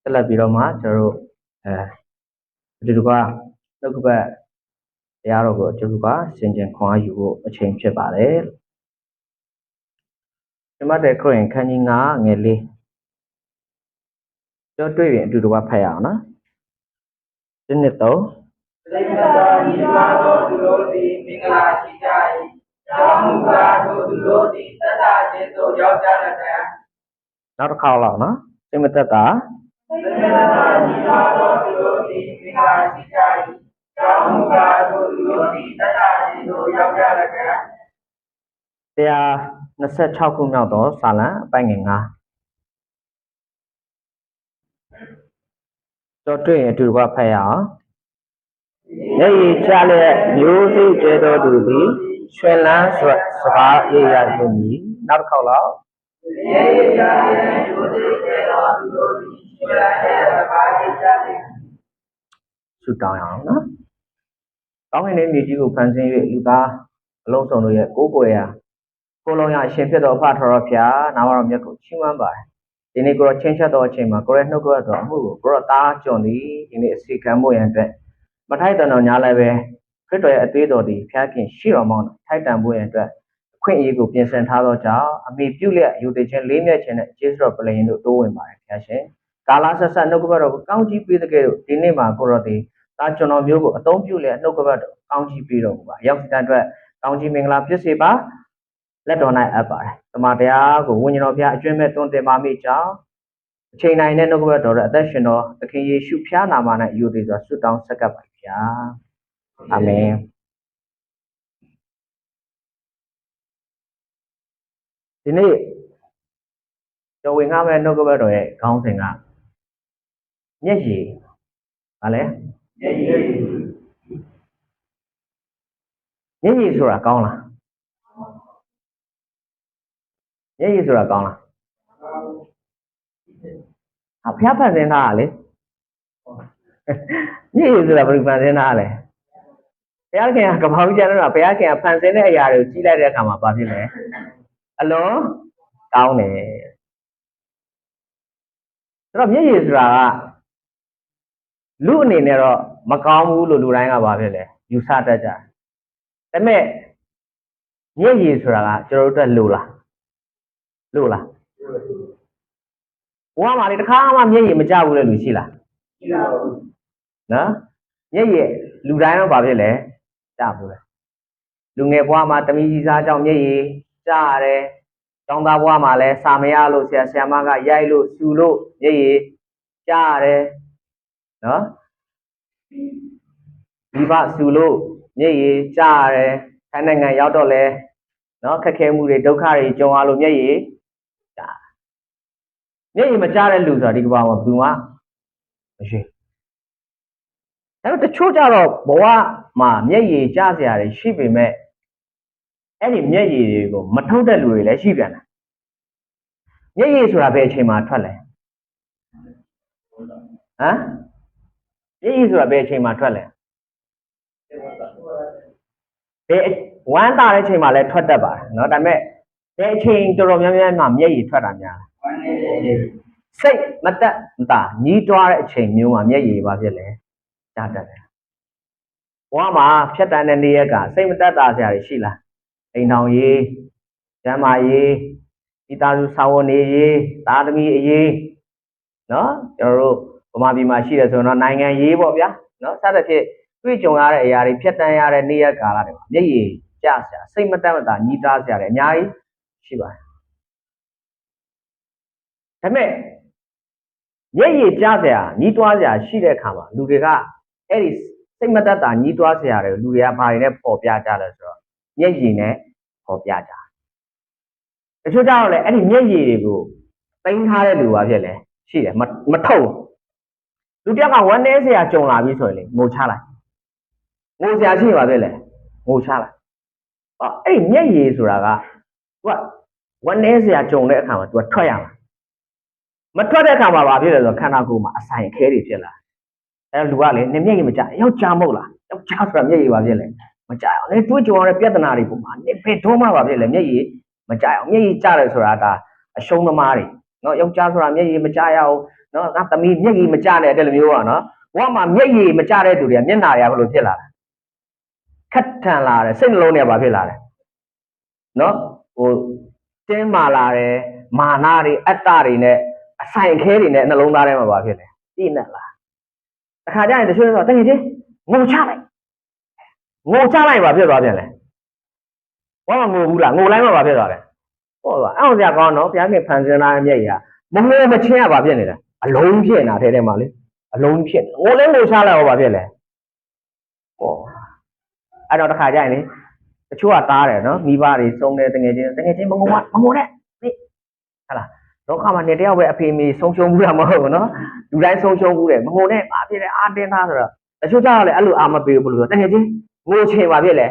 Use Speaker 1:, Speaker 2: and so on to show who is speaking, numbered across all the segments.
Speaker 1: ဆက်လက်ပြီးတော့မှကျွန်တော်တို့ဒီလိုကနှုတ်ကပတ်တရားတော်ကိုကျွန်တော်ကစင်ကြင်ခွန်အားယူဖို့အချိန်ဖြစ်ပါတယ်ဒီမှာတဲ့ခရစ်ယာန်ခန်းကြီး9ငယ်လေးကျွန်တော်တွေ့ရင်အတူတူဖတ်ရအောင်နော်ဒီနှစ်တော့
Speaker 2: စိတ်မသာညီပါတော်သူတို့သည်မင်္ဂလာရှိကြ၏ကျောင်းမူကားတို့သူတို့သည်တတ်တာခြင်းသို့ရောက်ကြတဲ့
Speaker 1: နောက်တစ်ခါလောက်နော်စိတ်မသက်တာ
Speaker 2: စိတ်မသာညီပါတော်သူတို့သည်မင်္ဂလာရှိကြ၏ကျောင်းမူကားတို့သူတို့သည်တတ်တာခြင်းသို့ရောက်ကြတဲ့
Speaker 1: 126ခုမြောက်သောစာလံအပိုင်းငယ်9တော့တွေ့ရင်အတူတူဖတ်ရအောင်မျက်ရည်ချလျက်မျိုးစိတ်ကျဲတော်သူသည်ရွှင်လန်းစွာစကားအေးရခြင်းမည်နောက်တစ်ခေါက်လောက်
Speaker 2: မျက်ရည်ချလျက်မျိုးစိတ်ကျဲတော်သူတို့သည်ရွှင်လန်းစွာစကားအေးရခြင်း
Speaker 1: ဆုတောင်းရအောင်နော်ကောင်းကင်ရဲ့မြေကြီးကိုဖန်ဆင်း၍လူသားအလုံးစုံတို့ရဲ့ကိုးကွယ်ရာကိုလုံးရအရှင်ဖြစ်တော်ဖထော်တော်ဖျားနာမတော်မြတ်ကိုချီးမွမ်းပါတယ်ဒီနေ့ကိုချင်းချက်တော်အချိန်မှာကိုရဲ့နှုတ်ကပတ်တော်အမှုကိုကိုတော့တားကြုံသည်ဒီနေ့အစီကံမှုရန်အတွက်မထိုက်တန်တော်ညာလည်းပဲခရစ်တော်ရဲ့အသေးတော်သည်ဖျားခင်ရှိတော်မောင်းထိုက်တန်မှုရန်အတွက်အခွင့်အရေးကိုပြင်ဆင်ထားသောကြောင့်အမိပြုလျက်ယူသေးခြင်းလေးမြတ်ခြင်းနဲ့ကျေးဇူးတော်ပလင်တို့တိုးဝင်ပါတယ်ဖျားရှင်ကာလဆက်ဆက်နှုတ်ကပတ်တော်ကိုကောင်းကြီးပေးတဲ့ကဲ့သို့ဒီနေ့မှာကိုတော့ဒီဒါကျွန်တော်မျိုးကိုအသုံးပြုလျက်နှုတ်ကပတ်တော်ကောင်းကြီးပေးတော်မူပါရောက်တဲ့အတွက်ကောင်းကြီးမင်္ဂလာဖြစ်စေပါလက်တော်၌အပ်ပါတယ်တမန်တရားကိုဝိညာဉ်တော်ဘုရားအကျွမ်းမဲ့တွင်တင်ပါမိကြောင်းအချိန်တိုင်းနဲ့နှုတ်ကပတ်တော်ရဲ့အသက်ရှင်တော်သခင်ယေရှုဖျားနာမ၌ယူသည်စွာဆုတောင်းဆက်ကပ်ပါဗျာအာမင်ဒီနေ့တော်ဝင်ငါမဲ့နှုတ်ကပတ်တော်ရဲ့ခေါင်းစဉ်ကမျက်ရည်ဗာလဲမျက်ရည်ဆိုတာကောင်းလားမျက်ရည်ဆိုတာကောင်းလားဖျားဖန်ဆင်းထားတာလေမျက်ရည်ဆိုတာဘယ်လိုဖန်ဆင်းထားလဲဘုရားခင်ကကမ္ဘာကြီးကျမ်းတော့ဘုရားခင်ကဖန်ဆင်းတဲ့အရာတွေကိုကြီးလိုက်တဲ့အခါမှာဘာဖြစ်လဲအလွန်ကောင်းတယ်ဆိုတော့မျက်ရည်ဆိုတာကလူအနေနဲ့တော့မကောင်းဘူးလို့လူတိုင်းကဘာဖြစ်လဲယူဆတတ်ကြတယ်ဒါပေမဲ့မျက်ရည်ဆိုတာကကျွန်တော်တို့အတွက်လို့လားဘဝမှာလေတစ်ခါမှမျက်ရည်မကျဘူးလေလူရှိလား
Speaker 2: ရှိပါဘူး
Speaker 1: နော်မျက်ရည်လူတိုင်းတော့ဘာဖြစ်လဲကျဘူးလေလူငယ်ဘဝမှာတမီးကြီးစားကြောင့်မျက်ရည်ကျရတယ်ကျောင်းသားဘဝမှာလည်းစာမရလို့ဆရာမကရိုက်လို့စူလို့မျက်ရည်ကျရတယ်နော်ဒီဘစူလို့မျက်ရည်ကျရတယ်ထိုင်းနိုင်ငံရောက်တော့လဲနော်ခက်ခဲမှုတွေဒုက္ခတွေကြုံရလို့မျက်ရည်ကျမျက်ရည်မကျတဲ့လူဆိုတာဒီကမ္ဘာမှာဘယ်သူမှမရှိဒါပေမဲ့တချို့ကြတော့ဘဝမှာမျက်ရည်ကျစရာတွေရှိပေမဲ့အဲ့ဒီမျက်ရည်တွေကိုမထုတ်တဲ့လူတွေလည်းရှိပြန်တယ်မျက်ရည်ဆိုတာဘယ်အချိန်မှာထွက်လဲဟမ်မျက်ရည်ဆိုတာဘယ်အချိန်မှာထွက်လဲဘယ်ဝမ်းသာတဲ့အချိန်မှာလည်းထွက်တတ်ပါတယ်เนาะဒါပေမဲ့ဘယ်အချိန်တော်တော်များများမှာမျက်ရည်ထွက်တာများလဲစိတ်မတက်မတာညှီးတွားတဲ့အချိန်မျိုးမှာမျက်ရည်ဘာဖြစ်လဲကျတတ်တယ်ဘဝမှာဖြတ်တန်းတဲ့နေ့ရက်ကစိတ်မတက်တာစရာတွေရှိလားအိမ်ထောင်ရေးကျမ်းမာရေးဒီသားစုစာဝန်ရေးသားသမီးအရေးเนาะကျွန်တော်တို့ဗမာပြည်မှာရှိတယ်ဆိုတော့နိုင်ငံရေးပေါ့ဗျာเนาะစသဖြင့်တွေ့ကြုံရတဲ့အရာတွေဖြတ်တန်းရတဲ့နေ့ရက်ကာလတွေမှာမျက်ရည်ကျစရာစိတ်မတက်မတာညှီးတွားစရာတွေအများကြီးရှိပါတယ်ဒါပေမဲ့မျက်ရည်ကျစရာညှီးတွားစရာရှိတဲ့အခါမှာလူတွေကအဲ့ဒီစိတ်မတက်တာညှီးတွားစရာတွေကိုလူတွေကဘာတွေနဲ့ပေါ်ပြကြလဲဆိုတော့မျက်ရည်နဲ့ပေါ်ပြကြတချို့ကြတော့လေအဲ့ဒီမျက်ရည်တွေကိုတိုင်းထားတဲ့လူပါဖြစ်လဲရှိတယ်မထုတ်လူတယောက်ကဝမ်းနည်းစရာကြုံလာပြီဆိုရင်လေငိုချလိုက်ငိုစရာရှိပါဖြစ်လဲငိုချလိုက်အဲ့ဒီမျက်ရည်ဆိုတာကသူကဝမ်းနည်းစရာကြုံတဲ့အခါမှာသူကထွက်ရမှာမထွက်တဲ့အခါမှာဘာဖြစ်လဲဆိုတော့ခန္ဓာကိုယ်မှာအဆိုင်ခဲတွေဖြစ်လာအဲ့လူကလေနင်မျက်ရည်မကျယောက်ျားမဟုတ်လားယောက်ျားဆိုတာမျက်ရည်ပါဖြစ်လဲမကြအောင်လေတွေးကြုံရတဲ့ပြဿနာတွေပုံမှာနင်ဘယ်တော့မှပါဖြစ်လဲမျက်ရည်မကြအောင်မျက်ရည်ကျတယ်ဆိုတာဒါအရှုံးသမားတွေเนาะယောက်ျားဆိုတာမျက်ရည်မကျရအောင် နော်ငါသမီးမျက်ရည်မကျတဲ့အဲ့လိုမျိုးอ่ะနော်ဘဝမှာမျက်ရည်မကျတဲ့သူတွေကမျက်နှာတွေကဘယ်လိုဖြစ်လာလဲခက်ထန်လာတယ်စိတ်နှလုံးတွေကဘာဖြစ်လာလဲနော်ဟိုတင်းမာလာတယ်မာနတွေအတ္တတွေနဲ့အဆိုင်ခဲတွေနဲ့နှလုံးသားထဲမှာဘာဖြစ်လဲပြည့်နှက်လာတခါကျရင်တချို့ဆိုတကယ်ချင်းငိုချလိုက်ဘာဖြစ်သွားပြန်လဲဘာမှငိုဘူးလားငိုလိုက်မှဘာဖြစ်သွားလဲဟောသွားအောင်စရာကောင်းတော့ဘုရားခင်ဖန်ဆင်းလာတဲ့မျက်ရည်ကမငိုမချင်းကဘာဖြစ်နေလဲအလုံးဖြစ်နေတာထဲမှာလေအလုံးဖြစ်ငိုလဲငိုချလိုက်ဟောဘာဖြစ်လဲဟောအဲ့တော့တခါကျရင်လေတချို့ကတားတယ်နော်မိဘတွေစုံတယ်တကယ်ချင်းမငိုနဲ့နိဟလားလောကမှာနေတယောက်ပဲအဖေမေဆုံးရှုံးဘူးတာမဟုတ်ဘူးနော်လူတိုင်းဆုံးရှုံးဘူးတယ်မငိုနဲ့ဘာဖြစ်လဲအာတင်းသားဆိုတော့တချို့ကျတော့လေအဲ့လိုအာမပေးဘူးလို့ဆိုတကယ်ချင်းငိုချင်ပါဖြစ်လေ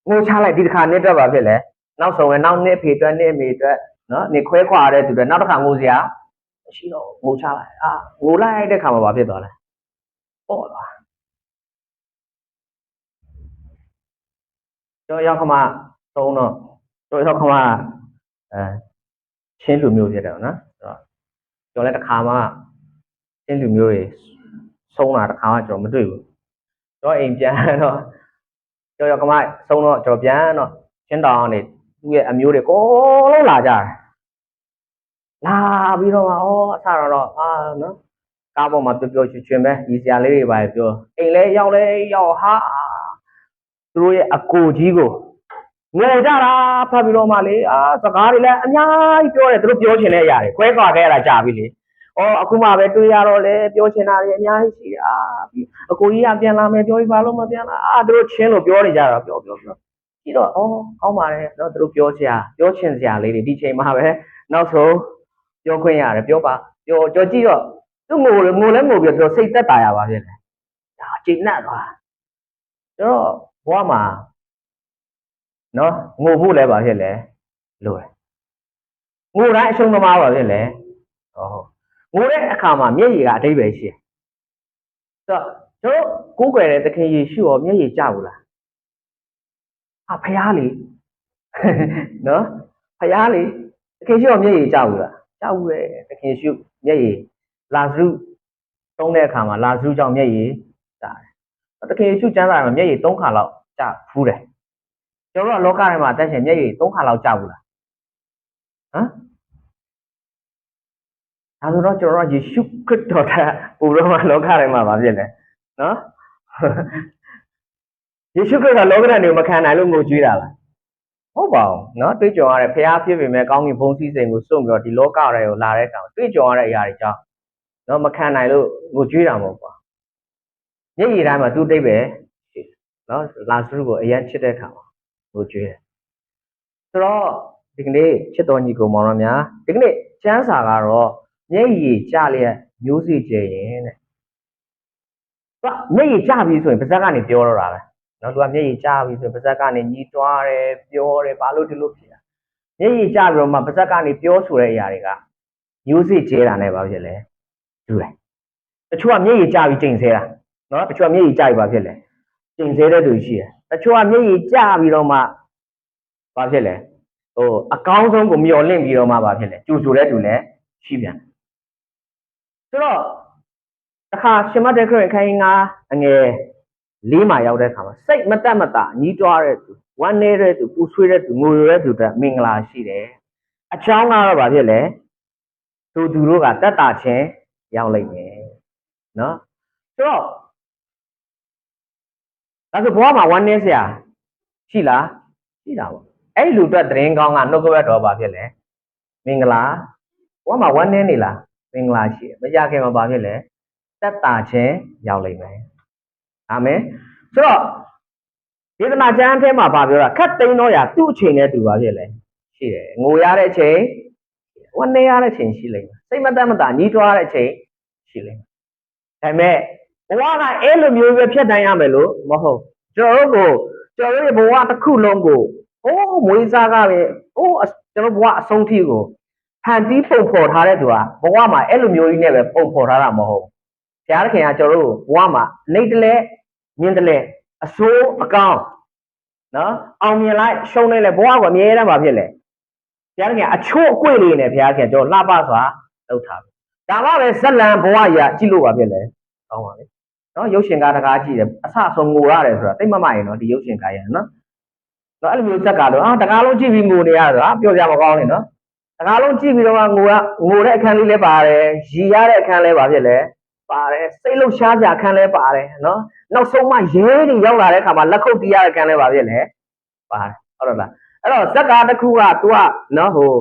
Speaker 1: ငိုချလိုက်ဒီတစ်ခါနှစ်တော့ပါဖြစ်လေနောက်ဆုံးပဲနောက်နှစ်ဖေအတွက်နှစ်မေအတွက်နော်နေခွဲခွာတဲ့သူတွေနောက်တစ်ခါငိုစရာမရှိတော့ငိုချလိုက်ငိုလိုက်တဲ့ခါမှာဘာဖြစ်သွားလဲပေါ့သွားကျော်ရောက်ခမသုံးတော့ကျော်ရောက်ခမချင်းလူမျိုးဖြစ်တယ်နော်ကျော်လည်းတစ်ခါမှချင်းလူမျိုးတွေဆုံးတာတစ်ခါမှကျော်မတွေ့ဘူးကျော်အိမ်ပြန်တော့ကျော်ရောက်ခမဆုံးတော့ကျော်ပြန်တော့ချင်းတောင်ကနေသူ့ရဲ့အမျိုးတွေအကုန်လုံးလာကြတယ်လာပြီးတော့အဆတော့နော်ကားပေါ်မှာပြောချွင်ပဲဒီဆရာလေးတွေပါပြောအိမ်လဲရောက်ဟာသူတို့ရဲ့အကိုကြီးကိုငိုကြတာဖတ်ပြီးတော့မှလေစကားတွေလည်းအများကြီးပြောတယ်သူတို့ပြောချင်တဲ့အရာတွေခွဲခွာခဲ့ရတာကြာပြီလေအခုမှပဲတွေ့ရတော့လေပြောချင်တာတွေအများကြီးရှိတယ်အကိုကြီးကပြန်လာမယ်ပြောပြီးဘာလို့မပြန်လာသူတို့ချင်းလို့ပြောနေကြတာပြောပြီးတော့ကောင်းပါတယ်တော့သူတို့ပြောချင်စရာလေးတွေဒီချိန်မှာပဲနောက်ဆုံးပြောခွင့်ရတယ်ပြောပါပြောကြည့်တော့သူငိုလဲငိုပြီးတော့စိတ်သက်သာရပါဖြစ်တယ်ဒါကျဉ်းနှံ့သွားဆိုတော့ဘဝမှာနော်ငိုဖို့လည်းပါဖြစ်လဲလို့ငိုတိုင်းအရှုံးသမားပါဖြစ်လဲငိုတဲ့အခါမှာမျက်ရည်ကအတိတ်ပဲရှိဆိုတော့တို့ကိုးကွယ်တဲ့သခင်ယေရှုရောမျက်ရည်ကျဘူးလားဖယားလေနော်ဖယားလေသခင်ယေရှုရောမျက်ရည်ကျဘူးလားကျဘူးလေသခင်ယေရှုမျက်ရည်လာဇရုသုံးတဲ့အခါမှာလာဇရုကြောင့်မျက်ရည်ကျတယ်သခင်ယေရှုကျမ်းစာမှာမျက်ရည်3ခါလောက်ကျဖူးတယ်ကျွန်တော်တို့ကလောကထဲမှာအသက်ရှင်မျက်ရည်3ခါလောက်ကျဘူးလားဒါဆိုတော့ကျွန်တော်တို့ယေရှုခရစ်တော်ကပူတော့မှလောကထဲမှာဗာဖြစ်လဲနော်ယေရှုခရစ်တော်လောကဓာတ်တွေကိုမခံနိုင်လို့ငိုကြွေးတာလားဟုတ်ပါဘူးနော်တွေးကြုံရတဲ့ဖျားဖြစ်ပေမဲ့ကောင်းကင်ဘုံစည်းစိမ်ကိုစွန့်ပြီးတော့ဒီလောကတွေကိုလာတဲ့အခါတွေးကြုံရတဲ့အရာတွေကြောင့်နော်မခံနိုင်လို့ငိုကြွေးတာမဟုတ်ပါမျက်ရည်တိုင်းမှာသူ့တိတ်ပဲနော်လာဇရုကိုအရင်ချစ်တဲ့အခါမှာငိုကြွေးတယ်ဆိုတော့ဒီကနေ့ချစ်တော်ညီကိုမောင်တော်များဒီကနေ့ကျမ်းစာကတော့မျက်ရည်ကျလျက်မျိုးစေ့ကျရင်တဲ့မျက်ရည်ကျပြီဆိုရင်ပါဇက်ကနေပြောတော့တာပဲနော်သူကမျက်ရည်ကျပြီဆိုရင်ပါဇက်ကနေညီးတွားတယ်ပြောတယ်ဘာလို့ဒီလိုဖြစ်တာမျက်ရည်ကျပြီးတော့မှပါဇက်ကနေပြောဆိုတဲ့အရာတွေကမျိုးစေ့ကျဲတာနဲ့ဘာဖြစ်လဲတူတယ်တချို့ကမျက်ရည်ကျပြီးကျိန်ဆဲတာနော်တချို့ကမျက်ရည်ကျပြီးဘာဖြစ်လဲကျိန်ဆဲတဲ့သူရှိတယ်တချို့ကမျက်ရည်ကျပြီးတော့မှဘာဖြစ်လဲအကောင်းဆုံးကိုမျောလင့်ပြီးတော့မှဘာဖြစ်လဲကြိုဆိုတဲ့သူလည်းရှိပြန်ဆိုတော့တစ်ခါရှင်မတဲ့ခရစ်ခိုင်းအငယ်4မှာရောက်တဲ့အခါမှာစိတ်မတက်မတာညီးတွားတဲ့သူဝမ်းနေတဲ့သူပူဆွေးတဲ့သူငိုရတဲ့သူတွေမင်္ဂလာရှိတယ်အချောင်းကတော့ဘာဖြစ်လဲသူတို့ကတက်တာချင်းရောက်လိမ့်မယ်နော်ဆိုတော့ဒါဆိုဘဝမှာဝမ်းနေစရာရှိလားရှိတာပေါ့အဲ့လူအတွက်သတင်းကောင်းကနှုတ်ကပတ်တော်ဘာဖြစ်လဲမင်္ဂလာဘဝမှာဝမ်းနေနေလားမင်္ဂလာရှိမကြခင်မှာဘာဖြစ်လဲတက်တာချင်းရောက်လိမ့်မယ်အာမင်ဆိုတော့ဒေသနာကျမ်းထဲမှာဗာပြောတာခတ်သိမ်းတော့ရသူ့အချိန်နဲ့တူပါဖြစ်လဲရှိတယ်ငိုရတဲ့အချိန်ဝမ်းနေရတဲ့အချိန်ရှိလိမ့်မယ်စိတ်မတက်မတာညီးတွားတဲ့အချိန်ရှိလိမ့်မယ်ဒါပေမဲ့ဘဝကအဲ့လိုမျိုးပဲဖြတ်တန်းရမယ်လို့မဟုတ်ကျွန်တော်ရဲ့ဘဝတစ်ခုလုံးကိုမွေးစားကပဲကျွန်တော်ဘဝအဆုံးထိကိုဖန်တီးပုံဖော်ထားတဲ့သူကဘဝမှာအဲ့လိုမျိုးကြီးနဲ့ပဲပုံဖော်ထားတာမဟုတ်ဘုရားသခင်ကကျွန်တော်တို့ဘဝမှာနှိတ်တလဲမြင်တလဲအဆိုးအကောင်းနော်အောင်မြင်လိုက်ရှုံးနေလဲဘဝကအမြဲတမ်းပါဖြစ်လဲဘုရားသခင်အချို့အကွေ့လေးနဲ့ဘုရားသခင်ကျွန်တော်လှပစွာလုပ်ထား ဒါမှပဲဇက်လန်ဘဝကြီးကြည့်လို့ပါဖြစ်လေကောင်းပါလေနော်ရုပ်ရှင်ကားတကားကြည့်တယ်အဆဆုံးငိုရတယ်ဆိုတာသိမမရင်နော်ဒီရုပ်ရှင်ကားရနော်အဲ့လိုမျိုးဇက်ကားတော့တကားလုံးကြည့်ပြီးငိုနေရဆိုတာပြောကြမကောင်းနေနော်တကားလုံးကြည့်ပြီးတော့ငိုတဲ့အခန်းလေးလည်းပါတယ်ရီရတဲ့အခန်းလည်းပါဖြစ်လေပါတယ်စိတ်လှုပ်ရှားစရာအခန်းလည်းပါတယ်နော်နောက်ဆုံးမှရဲတွေရောက်လာတဲ့အခါမှာလက်ခုပ်တီးရတဲ့အခန်းလည်းပါဖြစ်လေပါတယ်ဟုတ်တော့လားအဲ့တော့ဇက်ကားတစ်ခုက तू ကနော်ဟို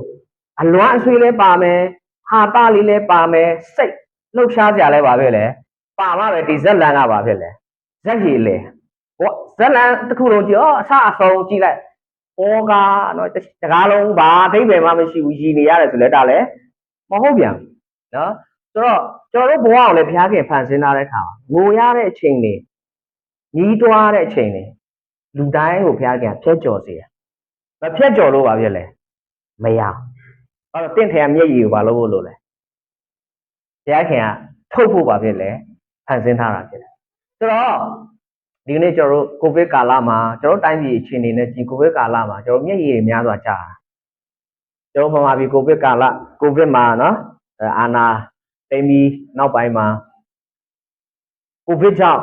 Speaker 1: အလွမ်းအဆွေးလည်းပါမယ်ဟာတာလေးလည်းပါမယ်စိတ်လှုပ်ရှားစရာလည်းပါဖြစ်လေပါမှပဲဒီဇက်လန်ကပါဖြစ်လေဇက်ရည်လေဟောဇက်လန်တစ်ခုလုံးကြည့်အဆအဆုံးကြည့်လိုက်ဟောကနော်တကားလုံးဘာအဓိပ္ပာယ်မှမရှိဘူးရည်နေရတယ်ဆိုလဲဒါလည်းမဟုတ်ပြန်နော်ဆိုတော့ကျွန်တော်တို့ဘဝကိုလည်းဘုရားခင်ဖန်ဆင်းထားတဲ့အခါငိုရတဲ့အချိန်တွေညီးတွားတဲ့အချိန်တွေလူတိုင်းကိုဘုရားခင်ဖျက်ကျော်စေတယ်မဖျက်ကျော်လို့ပါဖြစ်လေမရအဲ့တော့တင့်ထရမျက်ရည်ကိုဘာလို့ဖို့လို့လဲဘုရားခင်ကထုတ်ဖို့ပါဖြစ်လေဖန်ဆင်းထားတာဖြစ်တယ်ဆိုတော့ဒီနေ့ကျွန်တော်တို့ကိုဗစ်ကာလမှာကျွန်တော်တိုင်းပြည်အခြေအနေနဲ့ဒီကိုဗစ်ကာလမှာကျွန်တော်မျက်ရည်များစွာကြာကျွန်တော်မှာဒီကိုဗစ်ကာလကိုဗစ်မှာနော်အာနာတိမ်ပြီးနောက်ပိုင်းမှာကိုဗစ်ကြောင့်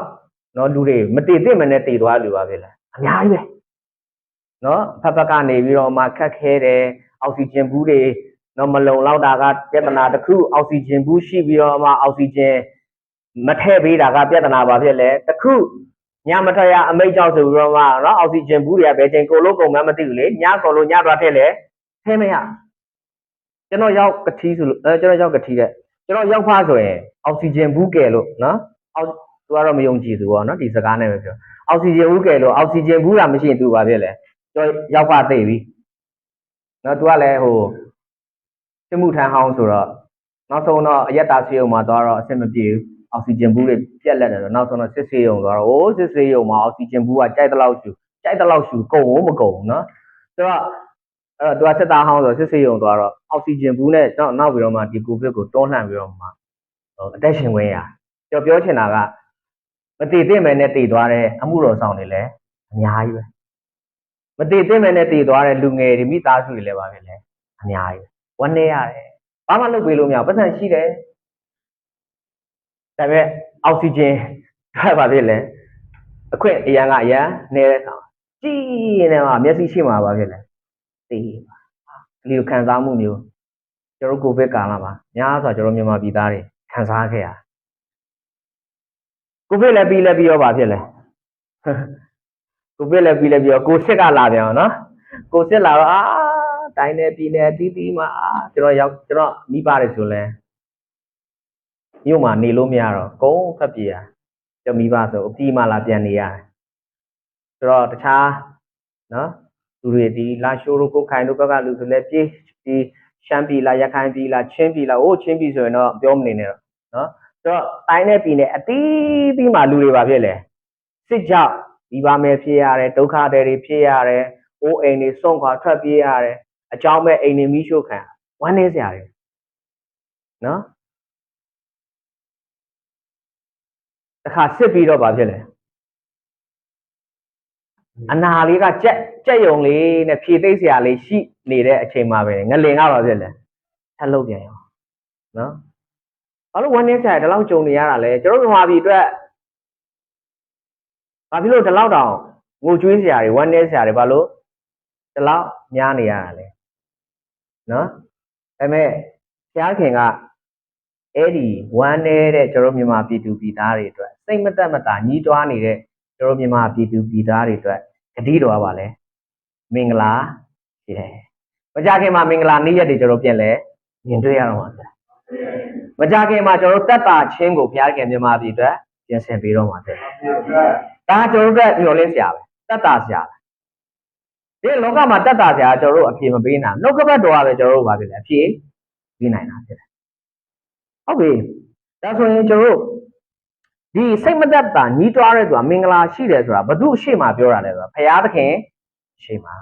Speaker 1: နော်လူတွေမတည်သင့်မနဲ့တည်သွားလူပါဖြစ်လားအများကြီးပဲနော်ဖက်ဖက်ကနေပြီးတော့မှခက်ခဲတယ်အောက်ဆီဂျင်ဘူးတွေနော်မလုံလောက်တာကပြဿနာတစ်ခုအောက်ဆီဂျင်ဘူးရှိပြီးတော့မှအောက်ဆီဂျင်မထည့်ပေးတာကပြဿနာပါဖြစ်လေတစ်ခုညမထရအမိတ်ကြောင့်ဆိုပြီးတော့မှနော်အောက်ဆီဂျင်ဘူးတွေကဘယ်ချိန်ကိုလို့ကုန်မှမသိဘူးလေညကုန်လို့ညသွားထည့်လေထည့်မရကျွန်တော်ရောက်ကတိဆိုလို့ကျွန်တော်ရောက်ကတိတဲ့ကျွန်တော်ရောက်ဖားဆိုရင်အောက်ဆီဂျင်ဘူးကယ်လို့နော်အောက်သူကတော့မယုံကြည်သူပေါ့နော်ဒီစကားနဲ့ပဲပြောအောက်ဆီဂျင်ဘူးကယ်လို့အောက်ဆီဂျင်ဘူးတာမရှိရင်သူပါဖြစ်လေကျွန်တော်ရောက်ဖားသိပြီနော်သူကလည်းဟိုစစ်မှုထမ်းဟောင်းဆိုတော့နောက်ဆုံးတော့အရက်တာဆေးရုံမှာသွားတော့အဆင်မပြေဘူးအောက်ဆီဂျင်ဘူးတွေပြက်လက်တယ်တော့နောက်ဆုံးတော့စစ်ဆေးရုံသွားတော့အိုးစစ်ဆေးရုံမှာအောက်ဆီဂျင်ဘူးကကြိုက်တဲ့လောက်ရှူကုန်မကုန်ဘူးနော်ဆိုတော့အဲ့တော့သူကစစ်သားဟောင်းဆိုစစ်ဆေးရုံသွားတော့အောက်ဆီဂျင်ဘူးနဲ့နောက်ပြီးတော့မှဒီကိုဗစ်ကိုတွန်းလှန်ပြီးတော့မှအသက်ရှင်ဝင်ရကျွန်တော်ပြောချင်တာကမတည်သင့်မယ်နဲ့တည်သွားတဲ့အမှုတော်ဆောင်တွေလည်းအများကြီးပဲမတည်သင့်မယ်နဲ့တည်သွားတဲ့လူငယ်တွေမိသားစုတွေလည်းပါပဲလေအများကြီးဝန်းနေရတယ်ဘာမှလုပ်ပေးလို့မရပတ်စံရှိတယ်ဒါပေမဲ့အောက်ဆီဂျင်ထားပါသေးလေအခွင့်အရန်ကအရန်နေတဲ့ဆောင်ကြည့်နေမှာမျက်စိရှိမှာပါဖြစ်လေသိပါဒီလိုခံစားမှုမျိုးကျွန်တော်ကိုဗစ်ကာလမှာများစွာကျွန်တော်မြန်မာပြည်သားတွေခံစားခဲ့ရကိုဗစ်လည်းပြီးရောပါဖြစ်လေကိုဗစ်လည်းပြီးရောကိုစစ်ကလာပြန်အောင်နော်ကိုစစ်လာတော့တိုင်းနယ်ပြည်နယ်တီးတီးမှာကျွန်တော်မိပါတယ်ဆိုလဲမြို့မှာနေလို့မရတော့ကုန်းဖက်ပြေးရကျွန်မိပါဆိုအပြီးမှလာပြန်နေရတယ်ဆိုတော့တခြားနော်လူတွေဒီလာရှိုးတို့ကိုခိုင်တို့ဘက်ကလူဆိုလဲပြေးဒီရှမ်းပြည်လားရခိုင်ပြည်လားချင်းပြည်လားချင်းပြည်ဆိုရင်တော့ပြောမနေနဲ့တော့နော်ဆိုတော့တိုင်းနယ်ပြည်နယ်အတီးတီးမှာလူတွေပါဖြစ်လေစစ်ကြောက်ဒီပါမယ်ဖြစ်ရတယ်ဒုက္ခတွေဖြစ်ရတယ်အိုးအိမ်တွေစွန့်ခွာထွက်ပြေးရတယ်အကြောင်းမဲ့အိမ်တွေမိရှို့ခံဝမ်းနေစရာတွေနော်တခါစစ်ပြီးတော့ပါဖြစ်လေအနာလေးကကြက်ယုံလေးနဲ့ဖြည့်သိမ့်စရာလေးရှိနေတဲ့အချိန်မှာပဲငလင်ကပါဖြစ်လေထပ်လုပ်ပြန်ရောနော်ဘာလို့ဝမ်းနေစရာဒီလောက်ကြုံနေရတာလဲကျွန်တော်တို့မြန်မာပြည်အတွက်ဘာဖြစ်လို့ဒီလောက်တောင်ငိုကြွေးစရာတွေဝမ်းနေစရာတွေဘာလို့ဒီလောက်များနေရတာလဲနော်ဒါပေမဲ့ဘုရားခင်ကအဲ့ဒီဝမ်းနေတဲ့ကျွန်တော်မြန်မာပြည်သူပြည်သားတွေအတွက်စိတ်မသက်မသာညှိတွားနေတဲ့ကျွန်တော်မြန်မာပြည်သူပြည်သားတွေအတွက်ဂတိတော်ပါလဲမင်္ဂလာရှိတယ်မကြခင်မှာမင်္ဂလာနေ့ရက်တွေကျွန်တော်ပြန်လဲမြင်တွေ့ရတော့မှာဗျာမကြခင်မှာကျွန်တော်တက်တာချင်းကိုဘုရားခင်မြန်မာပြည်အတွက်ပြင်ဆင်ပေးတော့မှာတဲ့ဒါကျွန်တော်တို့မျှော်လင့်စရာပဲတက်တာစရာဒီလောကမှာတက်တာစရာကျွန်တော်တို့အဖြေမပေးနိုင်နှုတ်ကပတ်တော်ကပဲကျွန်တော်တို့ပါပြီလေအဖြေပေးနိုင်တာဖြစ်တယ်ဟုတ်ပြီဒါဆိုရင်ကျွန်တော်တို့ဒီစိတ်မသက်တာညီးတွားတဲ့သူကမင်္ဂလာရှိတယ်ဆိုတာဘု து အရှိမပြောတာလဲဆိုတော့ဘုရားသခင်ရှိမှာ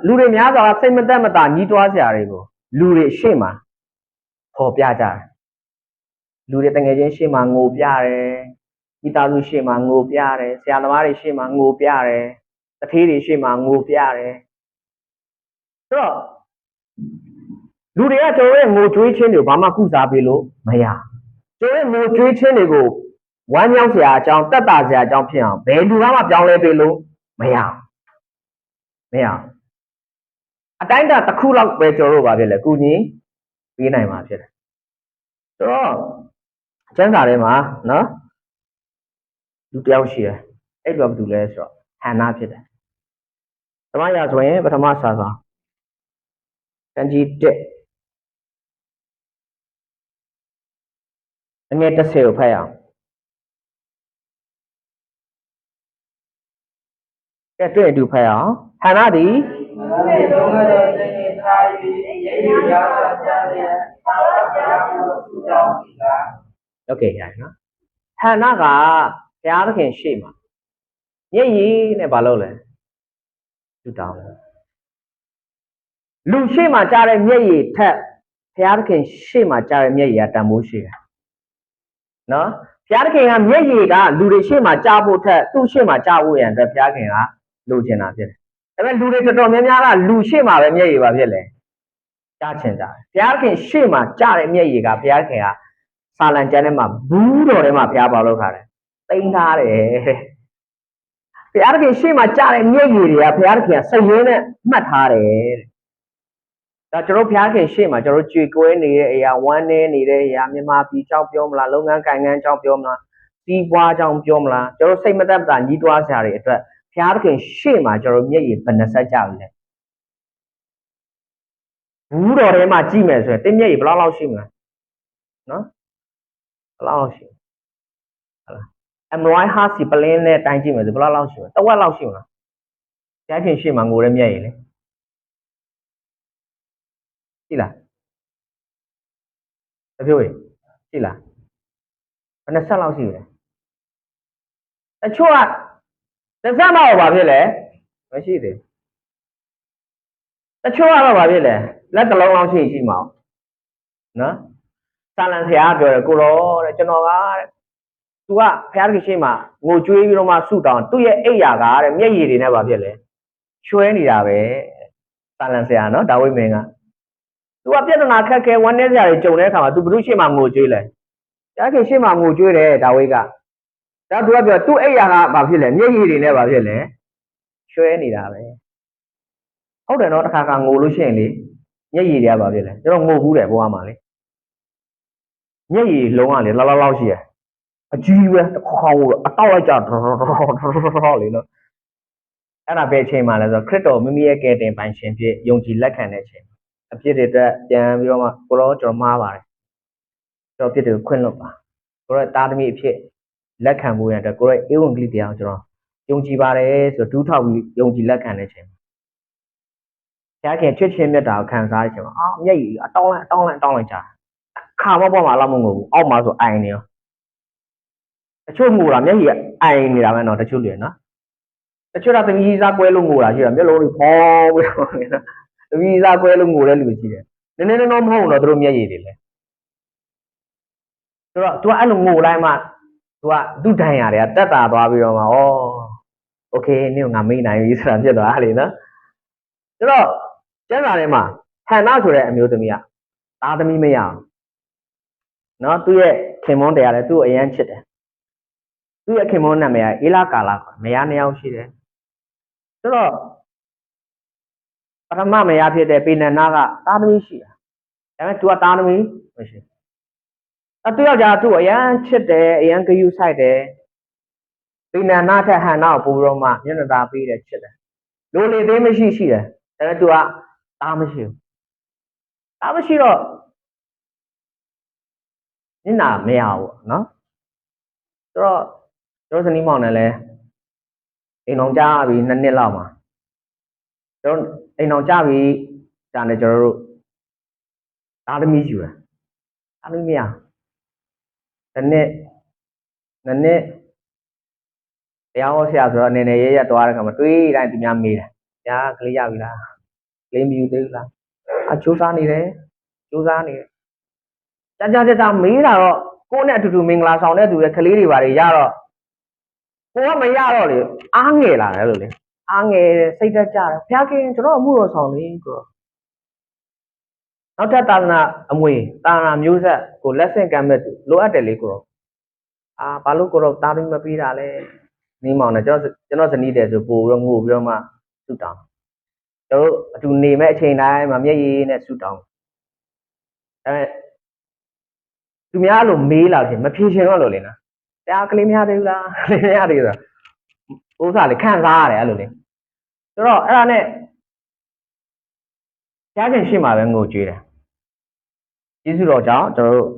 Speaker 1: လူတွေများစွာစိတ်မသက်မတာညီးတွားစရာတွေကိုလူတွေရှိမှာပေါ်ပြကြတယ်လူတွေတငယ်ချင်းရှိမှာငိုပြတယ်မိသားစုရှိမှာငိုပြတယ်ဆရာသမားတွေရှိမှာငိုပြတယ်တထေးတွေရှိမှာငိုပြတယ်ဆိုတော့ လူတွေကကျွန်တော်ရဲ့ငိုကြွေးချင်းတွေဘာမှကုစားပေးလို့မရကျွန်တော်ရဲ့ငိုကြွေးချင်းတွေကိုဝမ်းမြောက်စရာအကြောင်းတက်တာစရာအကြောင်းဖြစ်အောင်ဘယ်လူကမှပြောင်းလဲပေးလို့မရအတိုင်းတာတစ်ခုလောက်ပဲကျွန်တော်တို့ပါဖြစ်လေကုညီပေးနိုင်မှာဖြစ်တယ်ဆိုတော့ကျမ်းစာထဲမှာနော်လူတယောက်ရှိတယ်အဲ့လိုဘာတူလဲဆိုတော့ဟန္နာဖြစ်တယ်ဓမ္မရာဆိုရင်ပထမစာဆောင်ကံကြီးတက်အငယ်30ကိုဖတ်ရအောင်ကဲတွေ့အတူဖတ်ရအောင်ဟန္နာသည်
Speaker 2: ဒီလုံးကတော့စိတ်နဲ့ထားပြီးရေရရာချာတဲ့သာဝတ္တရားကိုသူတောင်းပြီလား
Speaker 1: โอเคရနော်ဟန္နာကဘုရားသခင်ရှေ့မှာမျက်ရည်နဲ့ဘာလုပ်လဲသူတောင်းတယ်လူရှေ့မှာကြားတဲ့မျက်ရည်ထက်ဘုရားသခင်ရှေ့မှာကြားတဲ့မျက်ရည်ကတန်ဖိုးရှိတယ်နော်ဘုရားသခင်ကမျက်ရည်ကလူတွေရှေ့မှာကြားဖို့ထက်သူ့ရှေ့မှာကြားဖို့ရန်အတွက်ဘုရားခင်ကလိုချင်တာဖြစ်တယ်ဒါပေမဲ့လူတွေတော်တော်များများကလူရှေ့မှာပဲမျက်ရည်ပါဖြစ်လေကြားချင်ကြတယ်ဘုရားခင်ရှေ့မှာကြားတဲ့မျက်ရည်ကဘုရားခင်ကစာလံကျမ်းထဲမှာဘူးတော်ထဲမှာဘုရားပါလို့ထားတယ်တိမ့်ထားတယ်ဘုရားခင်ရှေ့မှာကြားတဲ့မျက်ရည်တွေကဘုရားခင်ကစိတ်ရင်းနဲ့မှတ်ထားတယ်ဒါကျွန်တော်ဘုရားခင်ရှေ့မှာကျွန်တော်ကြွေကွဲနေတဲ့အရာဝမ်းနေနေတဲ့အရာမြန်မာပြည်ကြောင့်ပြောမလားလုပ်ငန်းကိုင်ငန်းကြောင့်ပြောမလားစီးပွားကြောင့်ပြောမလားကျွန်တော်စိတ်မသက်သာညှိတွားစရာတွေအတွက်ဘုရားခင်ရှေ့မှာကျွန်တော်မျက်ရည်ဘယ်နှဆက်ကြပြီလဲဘူးတော်ထဲမှာကြည့်မယ်ဆိုရင်တင်းမျက်ရည်ဘယ်လောက်ရှိမလဲနော်ဘယ်လောက်ရှိဟုတ်လားအမရိုင်းဟာစီပလင်းနဲ့တိုင်းကြည့်မယ်ဆိုဘယ်လောက်ရှိမလဲတဝက်လောက်ရှိမလားဘုရားခင်ရှေ့မှာငိုတဲ့မျက်ရည်လေရှိလားတပြိုးရှိလားဘယ်နှဆက်လောက်ရှိလဲတချို့ကတစ်ဆက်မှဘာဖြစ်လဲမရှိသေးတချို့ကတော့ဘာဖြစ်လဲလက်တစ်လုံးလောက်ရှိမှာနော်စာလံဆရာပြောတယ်ကိုရောတဲ့ကျွန်တော်ကတဲ့သူကဘုရားသခင်ရှေ့မှာငိုကြွေးပြီးတော့မှဆုတောင်းသူ့ရဲ့အိယာကတဲ့မျက်ရည်တွေနဲ့ဘာဖြစ်လဲချွဲနေတာပဲစာလံဆရာနော်ဒါဝိမင်းကသူကပြဿနာခက်ခဲဝမ်းနည်းစရာတွေကြုံတဲ့အခါမှာသူဘုရုရှေ့မှာငိုကြွေးလဲဘုရားခင်ရှေ့မှာငိုကြွေးတယ်ဒါဝိကဒါသူကပြောသူ့အိယာကဘာဖြစ်လဲမျက်ရည်တွေနဲ့ဘာဖြစ်လဲချွဲနေတာပဲဟုတ်တယ်နော်တစ်ခါငိုလို့ရှိရင်လေမျက်ရည်တွေကဘာဖြစ်လဲကျွန်တော်ငိုဘူးတယ်ဘဝမှာလေမျက်ရည်လုံးကလေလောက်ရှိရအကြီးပဲတစ်ခေါက်အတောက်လိုက်ကြတော့လေနော်အဲ့ဒါပဲအချိန်မှလဲဆိုခရစ်တော်မိမိရဲ့ကယ်တင်ပိုင်ရှင်ဖြစ်ယုံကြည်လက်ခံတဲ့အချိန်အဖြစ်တွေအတွက်ပြန်ပြီးတော့မှကိုရောကျွန်တော်မှားပါတယ်ကျွန်တော်ဖြစ်တယ်ခွင့်လွတ်ပါကိုရောတာသမီအဖြစ်လက်ခံဖို့ရတဲ့ကိုရောဧဝံဂေလိတရားကိုကျွန်တော်ယုံကြည်ပါတယ်ဆိုဒူးထောက်ပြီးယုံကြည်လက်ခံတဲ့အချိန်ဘုရားခင်ချစ်ချင်းမြတ်တာကိုခံစားတဲ့အချိန်မှာမျက်ရည်အတောင်းလိုက်ကြခါမပေါ်မှာလောက်မငိုဘူးအောက်မှာဆိုအိုင်နေရောတချို့ငိုတာမျက်ရည်အိုင်နေတာပဲနော်တချို့လေနော်တချို့ကသမီးစားကွဲလို့ငိုတာရှိတယ်မျက်လုံးတွေဖောင်းပြီးတော့နော်သမီးစားကွဲလို့ငိုတဲ့လူရှိတယ်နည်းနည်းတော့မဟုတ်တော့သူတို့မျက်ရည်တွေလေဆိုတော့ तू အဲ့လိုငိုလိုက်မှ तू ကသူ့ဒဏ်ရာတွေကတက်တာသွားပြီးတော့မှဩโอเคနင့်ငါမေ့နိုင်ပြီဆိုတာဖြစ်သွားလေနော်ဆိုတော့ကျမ်းစာထဲမှာဟန္နာဆိုတဲ့အမျိုးသမီးကသားသမီးမရအောင်နော်သူ့ရဲ့ခင်မွန်းတရားလည်းသူ့အရန်ချစ်တယ်သူ့ရဲ့ခင်မွန်းနာမည်ကအေလာကာလာမယား2ယောက်ရှိတယ်ဆိုတော့ပထမမယားဖြစ်တဲ့ပေနန္နာကသားသမီးရှိတယ်ဒါပေမဲ့ तू ကသားသမီးမရှိသူ့ယောက်ျားသူ့အရန်ချစ်တယ်အရန်ဂရုစိုက်တယ်ပေနန္နာထက်ဟန္နာကိုပို့ပြီးတော့မှမျက်နှာသာပေးတယ်ချစ်တယ်လိုလေသေးမရှိတယ်ဒါပေမဲ့ तू ကသားမရှိဘူးသားမရှိတော့ညနာမရဘူးနော်ဆိုတော့ကျွန်တော်စနီးမောင်နဲ့လဲအိမ်အောင်ကြပြီ2နှစ်လောက်မှာကျွန်တော်အိမ်အောင်ကြပြီဒါနဲ့ကျွန်တော်တို့သားသမီးယူတယ်သားသမီးမရတစ်နှစ်တရားဟောဆရာဆိုတော့အနေနဲ့ရသွားတဲ့ခါမှာတွေးတိုင်းသူများမေးတယ်ညာကလေးရပြီလားကလေးမယူသေးဘူးလားစူးစမ်းနေတယ်ကြာမေးတာတော့ကိုယ့်နဲ့အတူတူမင်္ဂလာဆောင်တဲ့သူရဲ့ကလေးတွေပါတွေရတော့ကိုကမရတော့လေအားငယ်လာတယ်လို့လေအားငယ်စိတ်သက်ကြတယ်ဘုရားခင်ကျွန်တော်အမှုတော်ဆောင်နေကို နောက်ထပ်သာသနာအမွေသာသနာမျိုးဆက်ကိုလက်ဆင့်ကမ်းမဲ့သူလိုအပ်တယ်လေကိုတော့ဘာလို့ကိုတော့တာသမီမပေးတာလဲနေမောင်နဲ့ကျွန်တော်ဇနီးတယ်ဆိုပို့ပြီးတော့ငိုပြီးတော့မှဆုတောင်းကျွန်တော်အတူနေမဲ့အချိန်တိုင်းမှာမျက်ရည်နဲ့ဆုတောင်းသူများလို့မေးလာတယ်မဖြေချင်တော့လို့လေနော်တရားကလေးများသေးဘူးလားကလေးများသေးဆိုတာဥစ္စာလေခံစားရတယ်အဲ့လိုလေဆိုတော့အဲ့ဒါနဲ့ကြားခင်ရှိမှာပဲငိုကြွေးတယ်ကျေးဇူးတော်ကြောင့်ကျွန်တော်တို့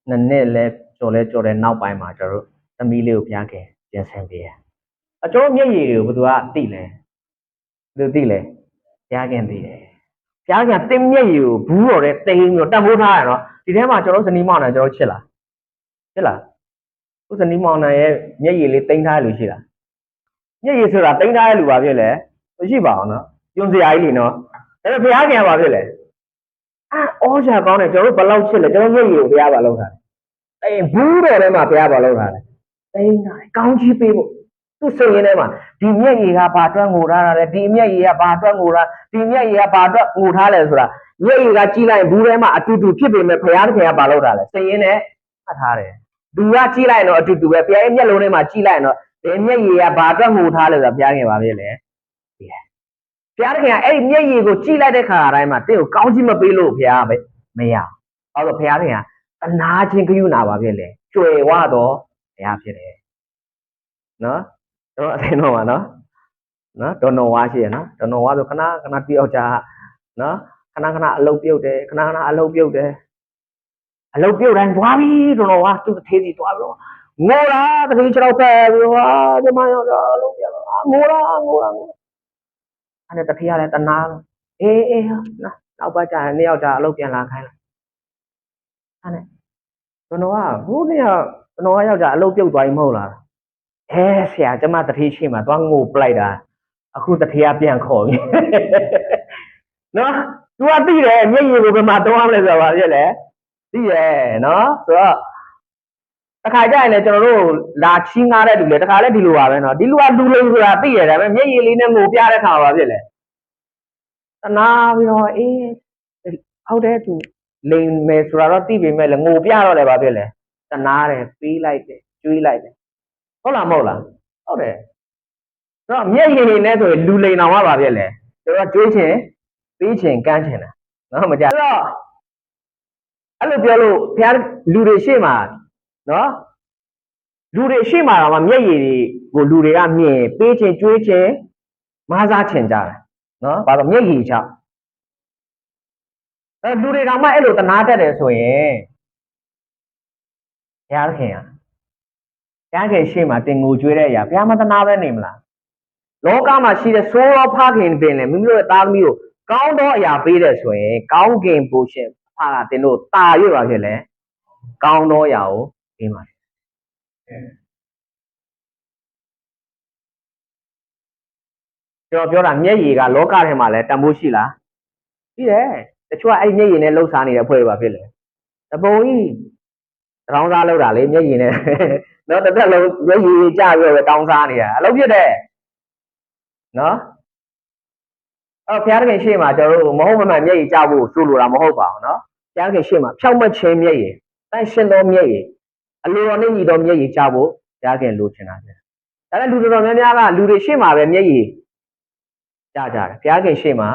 Speaker 1: နှစ်နှစ်လဲကြော်တဲ့နောက်ပိုင်းမှာကျွန်တော်တို့သမီးလေးကိုဘုရားခင်ပြင်ဆင်ပေးတယ်ကျွန်တော်မျက်ရည်တွေကိုဘယ်သူကသိလဲဘယ်သူသိလဲဘုရားခင်သိတယ်ဘုရားခင်တင်းမျက်ရည်ကိုဘူးတော်တဲ့တိမ်ပြီးတော့တတ်မိုးထားရနော်ဒီထဲမှာကျွန်တော်ဇနီးမောင်နဲ့ကျွန်တော်ချစ်လားဥဇနီးမောင်နဲ့ရဲ့မျက်ရည်လေးတိမ်ထားရလို့ရှိလားမျက်ရည်ဆိုတာတိမ်ထားရလူပါဖြစ်လေမရှိပါအောင်နော်ယွန်စရာကြီးလीနော်အဲ့တော့ဘုရားခင်ကပါဖြစ်လေအော်ချာကောင်းတယ်ကျွန်တော်တို့ဘယ်လောက်ချစ်လဲကျွန်တော်မျက်ရည်ကိုဘုရားပါလောက်တာလေဘူးတော်ထဲမှာဘုရားပါလောက်တာလေတိမ်ထားကောင်းကြီးပေးဖို့သူ့စိတ်ရင်းထဲမှာဒီမျက်ရည်ကဘာအတွက်ငိုထားတာလဲဒီမျက်ရည်ကဘာအတွက်ငိုထားဒီမျက်ရည်ကဘာအတွက်ငိုထားလဲဆိုတာမျက်ရည်ကကြီးလိုက်ဘူးထဲမှာအတူတူဖြစ်ပေမဲ့ဘုရားသခင်ကဘာလောက်တာလဲစိတ်ရင်းနဲ့မှတ်ထားတယ်သူကကြီးလိုက်တော့အတူတူပဲဘုရားရဲ့မျက်လုံးထဲမှာကြီးလိုက်တော့ဒီမျက်ရည်ကဘာအတွက်ငိုထားလဲဆိုတာဘုရားခင်ပါပဲလေဘုရားသခင်ကအဲ့ဒီမျက်ရည်ကိုကြီးလိုက်တဲ့ခါတိုင်းမှာတင့်ကိုကောင်းကြီးမပေးလို့ဘုရားပဲမရအောင်ဘုရားသခင်ကတနာချင်းကယူနာပါဖြစ်လေကျွယ်ဝတော့ဘုရားဖြစ်တယ်နော်တော့အသိတော့ပါနော်ဒေါ်နော်ဝါရှိရနော်ဒေါ်နော်ဝါဆိုခဏတယောက်ကြာနော်ခဏအလုပ်ပြုတ်တယ်ခဏအလုပ်ပြုတ်တယ်အလုပ်ပြုတ်တိုင်းသွားပြီဒေါ်နော်ဝါသူ့သေးစီသွားပြီးတော့ငိုတာတတိ6ဖက်ပြီးတော့ဒီမှာရောက်တော့အလုပ်ပြတော့ငိုတာအဲ့ဒါတတိရလည်းတနာအေးနော်နောက်ပတ်ကြရင်နှစ်ယောက်ကြာအလုပ်ပြန်လာခိုင်းလိုက်အဲ့နဲ့ဒေါ်နော်ဝါဟိုနေ့ကဒေါ်နော်ဝါယောက်ကြာအလုပ်ပြုတ်သွားပြီမဟုတ်လားဆရာကျမတတိရှိမှာသွားငိုပလိုက်တာအခုတတိယပြန်ခေါ်ပြီနော် तू ကသိတယ်မျက်ရည်ကိုဘယ်မှာတောင်းအောင်လဲဆိုတာပါဖြစ်လေသိရဲ့နော်ဆိုတော့တခါကျရင်လည်းကျွန်တော်တို့လာချီးငားတဲ့လူလေတခါလည်းဒီလိုပါပဲနော်ဒီလူကလူလိမ်ဆိုတာသိရတယ်ဒါပေမဲ့မျက်ရည်လေးနဲ့ငိုပြတဲ့ခါပါဖြစ်လေတနာပြီးတော့ဟုတ်တယ် तू လိမ်မယ်ဆိုတာတော့သိပေမဲ့လည်းငိုပြတော့လည်းပါဖြစ်လေတနာတယ်ပေးလိုက်တယ်ကျွေးလိုက်တယ်ဟုတ်လားမဟုတ်လားဟုတ်တယ်ဆိုတော့မျက်ရည်နဲ့ဆိုရင်လူလိန်တော်မှာပါဖြစ်လေဆိုတော့တွေးချင်ပေးချင်ကမ်းချင်တာနော်မကြဆိုတော့အဲ့လိုပြောလို့ဘုရားလူတွေရှေ့မှာနော်လူတွေရှေ့မှာတော့မျက်ရည်တွေကိုလူတွေကမြင်ပေးချင်ကျွေးချင်မစားချင်ကြတယ်နော်ဘာလို့မျက်ရည်ချအဲ့လူတွေကမှအဲ့လိုတနာတတ်တယ်ဆိုရင်ဘုရားခင်ဘုရားခင်ရှေ့မှာတင်ငိုကြွေးတဲ့အရာဘုရားမတနာပဲနေမလားလောကမှာရှိတဲ့ဆိုးရောဖခင်ပင်လေမိမိတို့ရဲ့သားသမီးကိုကောင်းသောအရာပေးတယ်ဆိုရင်ကောင်းကင်ဘုရှင်ဖာတင်တို့တာရွတ်ပါဖြစ်လေကောင်းသောအရာကိုပေးပါတယ်ကျွန်တော်ပြောတာမျက်ရည်ကလောကထဲမှာလည်းတန်ဖိုးရှိလားရှိတယ်တချို့ကအဲ့မျက်ရည်နဲ့လှုပ်ရှားနေတဲ့အဖွဲ့ပါဖြစ်လေတပုံကြီးတောင်းစားလောက်တာလေမျက်ရည်နဲ့နော်တစ်သက်လုံးမျက်ရည်ကျပြီးတော့တောင်းစားနေတာအလုပ်ဖြစ်တယ်နော်ဘုရားသခင်ရှေ့မှာကျွန်တော်တို့မဟုတ်မမှန်မျက်ရည်ကျဖို့ဆိုလိုတာမဟုတ်ပါဘူးနော်ဘုရားသခင်ရှေ့မှာဖြောက်မချင်းမျက်ရည်တန်ရှင်းသောမျက်ရည်အလိုတော်နဲ့ညီတော်မျက်ရည်ကျဖို့ဘုရားသခင်လိုချင်တာပဲဒါနဲ့လူတော်များများကလူတွေရှေ့မှာပဲမျက်ရည်ကျကြတယ်ဘုရားသခင်ရှေ့မှာ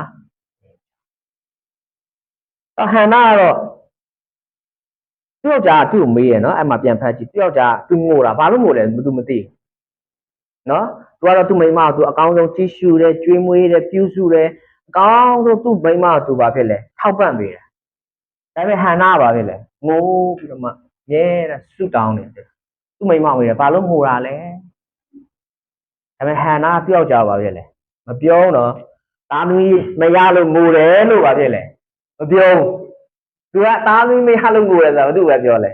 Speaker 1: ဟန္နာကတော့သူ့ယောက်ျားသူ့ကိုမေးရနော်အဲ့မှာပြန်ဖတ်ကြည့်သူ့ယောက်ျားသူငိုတာဘာလို့ငိုလဲသူမသိနော်သူကတော့သူ့မိန်းမကိုသူအကောင်းဆုံးကြည့်ရှုတယ်ကျွေးမွေးတယ်ပြုစုတယ်အကောင်းဆုံးသူ့မိန်းမကိုသူဘာဖြစ်လဲထောက်ပံ့ပေးတယ်ဒါပေမဲ့ဟန္နာကဘာဖြစ်လဲငိုပြီးတော့မှမြဲတဲ့ဆူတောင်းနေတယ်သူ့မိန်းမကိုဘာလို့ငိုတာလဲဒါပေမဲ့ဟန္နာသူ့ယောက်ျားဘာဖြစ်လဲမပြောတော့သားသမီးမရလို့ငိုတယ်လို့ဘာဖြစ်လဲမပြောသူကသားသမီးမရလို့ငိုတယ်ဆိုတော့သူ့ပဲပြောလဲ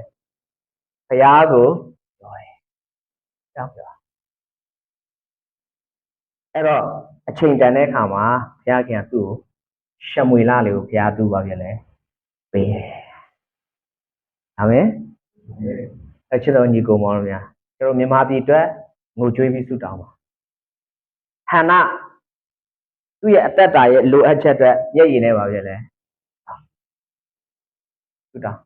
Speaker 1: ဘုရားကိုပြောတယ်ကြောက်ပြောအဲ့တော့အချိန်တန်တဲ့အခါမှာဘုရားခင်ကသူ့ကိုရှမွေလလေးကိုဘုရားသူ့ပါပြလဲပေးတယ်အာမင်အချစ်တော်ညီကိုမောင်တို့များကျွန်တော်မြန်မာပြည်အတွက်ငိုကြွေးပြီးဆုတောင်းပါဟန္နာသူ့ရဲ့အသက်တာရဲ့လိုအပ်ချက်အတွက်မျက်ရည်နဲ့ပါပြလဲ ဆုတောင်း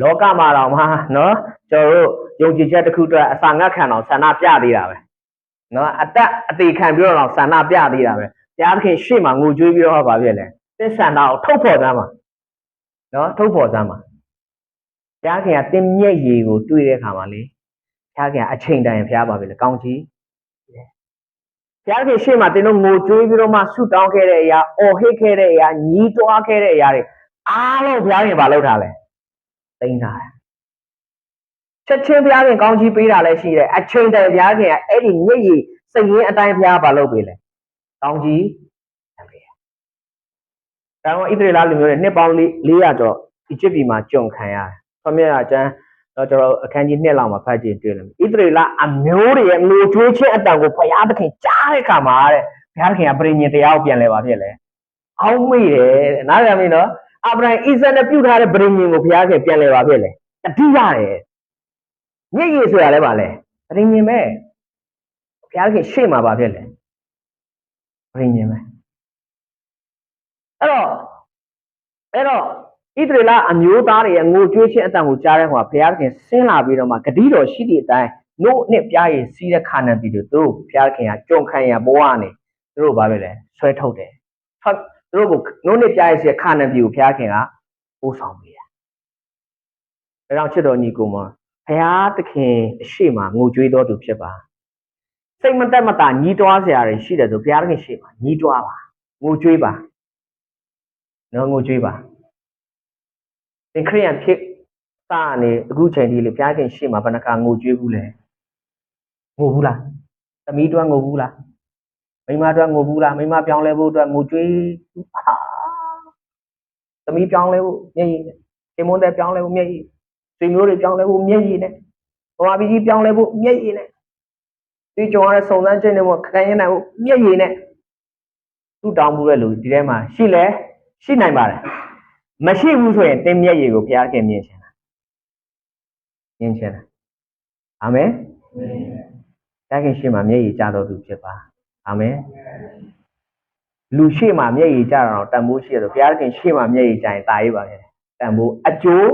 Speaker 1: လောကမှာတော့မှာနော်ကျွန်တော်တို့ယုံကြည်ချက်တစ်ခုအတွက်အစာငတ်ခံအောင်ဆန္ဒပြသေးတာပဲနော်အသက်အသေးခံပြီးတော့ဆန္ဒပြသေးတာပဲဘုရားသခင်ရှေ့မှာငိုကြွေးပြီးတော့ပါပြည့်လေသစ္ဆန္ဒကိုထုတ်ဖော်သမ်းပါနော်ထုတ်ဖော်သမ်းပါဘုရားခင်ကတင်းမျက်ရည်ကိုတွေ့တဲ့အခါမှာလေဘုရားခင်ကအချိန်တန်ရင်ဘုရားပါပြည့်လေကောင်းကြီးဘုရားခင်ရှေ့မှာတင်းတို့ငိုကြွေးပြီးတော့မှဆုတောင်းခဲ့တဲ့အရာအော်ဟစ်ခဲ့တဲ့အရာညီးတွားခဲ့တဲ့အရာတွေအားလုံးဘုရားခင်ဘာလုပ်ထားလဲသိမ်းထားတယ်ချက်ချင်းဘုရားခင်ကောင်းကြီးပေးတာလည်းရှိတယ်အချိန်တန်ဘုရားခင်ကအဲ့ဒီမျက်ရည်စိတ်ရင်းအတိုင်းဘုရားဘာလုပ်ပေးလဲကောင်းကြီးပေးတယ်ဒါမှမဟုတ်ဣသရေလလူမျိုးတွေနှစ်ပေါင်း400ကျော်အီဂျစ်ပြည်မှာကြုံခံရတယ်ဆွမ်းမြတ်အကျမ်းတော့ကျွန်တော်အခန်းကြီး2လောက်မှာဖတ်ကြည့်တွေ့လိမ့်မယ်ဣသရေလအမျိုးတွေရဲ့ငိုကြွေးခြင်းအတန်ကိုဘုရားသခင်ကြားတဲ့အခါမှာတဲ့ဘုရားသခင်ကပြင်မြင်တရားကိုပြန်လဲပါဖြစ်လေအောင်းမိတယ်နားလည်မင်းနော်အာဗြဟံဣဇက်နဲ့ပြုထားတဲ့ပြင်မြင်ကိုဘုရားသခင်ပြန်လဲပါဖြစ်လေတတိရတယ်မျက်ရည်ဆိုတာလည်းပါလေပြင်မြင်မဲ့ဘုရားသခင်ရှေ့မှာပါဖြစ်လေပြင်မြင်မဲ့အဲ့တော့ဣသရေလအမျိုးသားတွေရဲ့ငိုကြွေးခြင်းအတန်ကိုကြားတဲ့ဟိုဘုရားသခင်ဆင်းလာပြီးတော့မှဂတိတော်ရှိတဲ့အတိုင်းနို့နဲ့ပြားရည်စီးတဲ့ခါနန်ပြည်တို့သူတို့ဘုရားသခင်ကကြုံခံရဘဝကနေသူတို့ဘာပဲလဲဆွဲထုတ်တယ်သူတို့ကနို့နဲ့ပြားရည်စီးတဲ့ခါနန်ပြည်ကိုဘုရားခင်ကပို့ဆောင်ပေးတယ်ဒါကြောင့်ချစ်တော်ညီကိုမဘုရားသခင်အရှိမငိုကြွေးတော်သူဖြစ်ပါစိတ်မတက်မတာညီးတွားစရာတွေရှိတယ်ဆိုဘုရားသခင်ရှိမှာညီးတွားပါငိုကြွေးပါနော်ငိုကြွေးပါသင်ခရိယန်ဖြစ်စာနေအခုချိန်ဒီလေဘုရားခင်ရှေ့မှာဘယ်နှခါငိုကြွေးဘူးလဲငိုဘူးလားသမီးတွန်းငိုဘူးလားမိမတွန်းငိုဘူးလားမိမပြောင်းလဲဖို့အတွက်ငိုကြွေးသမီးပြောင်းလဲဖို့မျက်ရည်နဲ့ရှင်မွန်းတဲ့ပြောင်းလဲဖို့မျက်ရည်ဆွေမျိုးတွေပြောင်းလဲဖို့မျက်ရည်နဲ့ဘဝပြည်ကြီးပြောင်းလဲဖို့မျက်ရည်နဲ့ဒီကြောင့်ရဆုံစမ်းခြင်းတွေမှာခံရနိုင်ဖို့မျက်ရည်နဲ့သူ့တောင်းမှုတဲ့လူဒီထဲမှာရှိလဲရှိနိုင်ပါတယ်မရှိဘူးဆိုရင်တင်းမျက်ရည်ကိုဘုရားခင်မြင်ချင်တာအာမင်ဘုရားခင်ရှေ့မှာမျက်ရည်ကျတော်သူဖြစ်ပါအာမင်လူရှေ့မှာမျက်ရည်ကျတော့တန်ဖိုးရှိရတော့ဘုရားခင်ရှေ့မှာမျက်ရည်ကျရင်တာရေးပါခဲ့တန်ဖိုးအကျိုး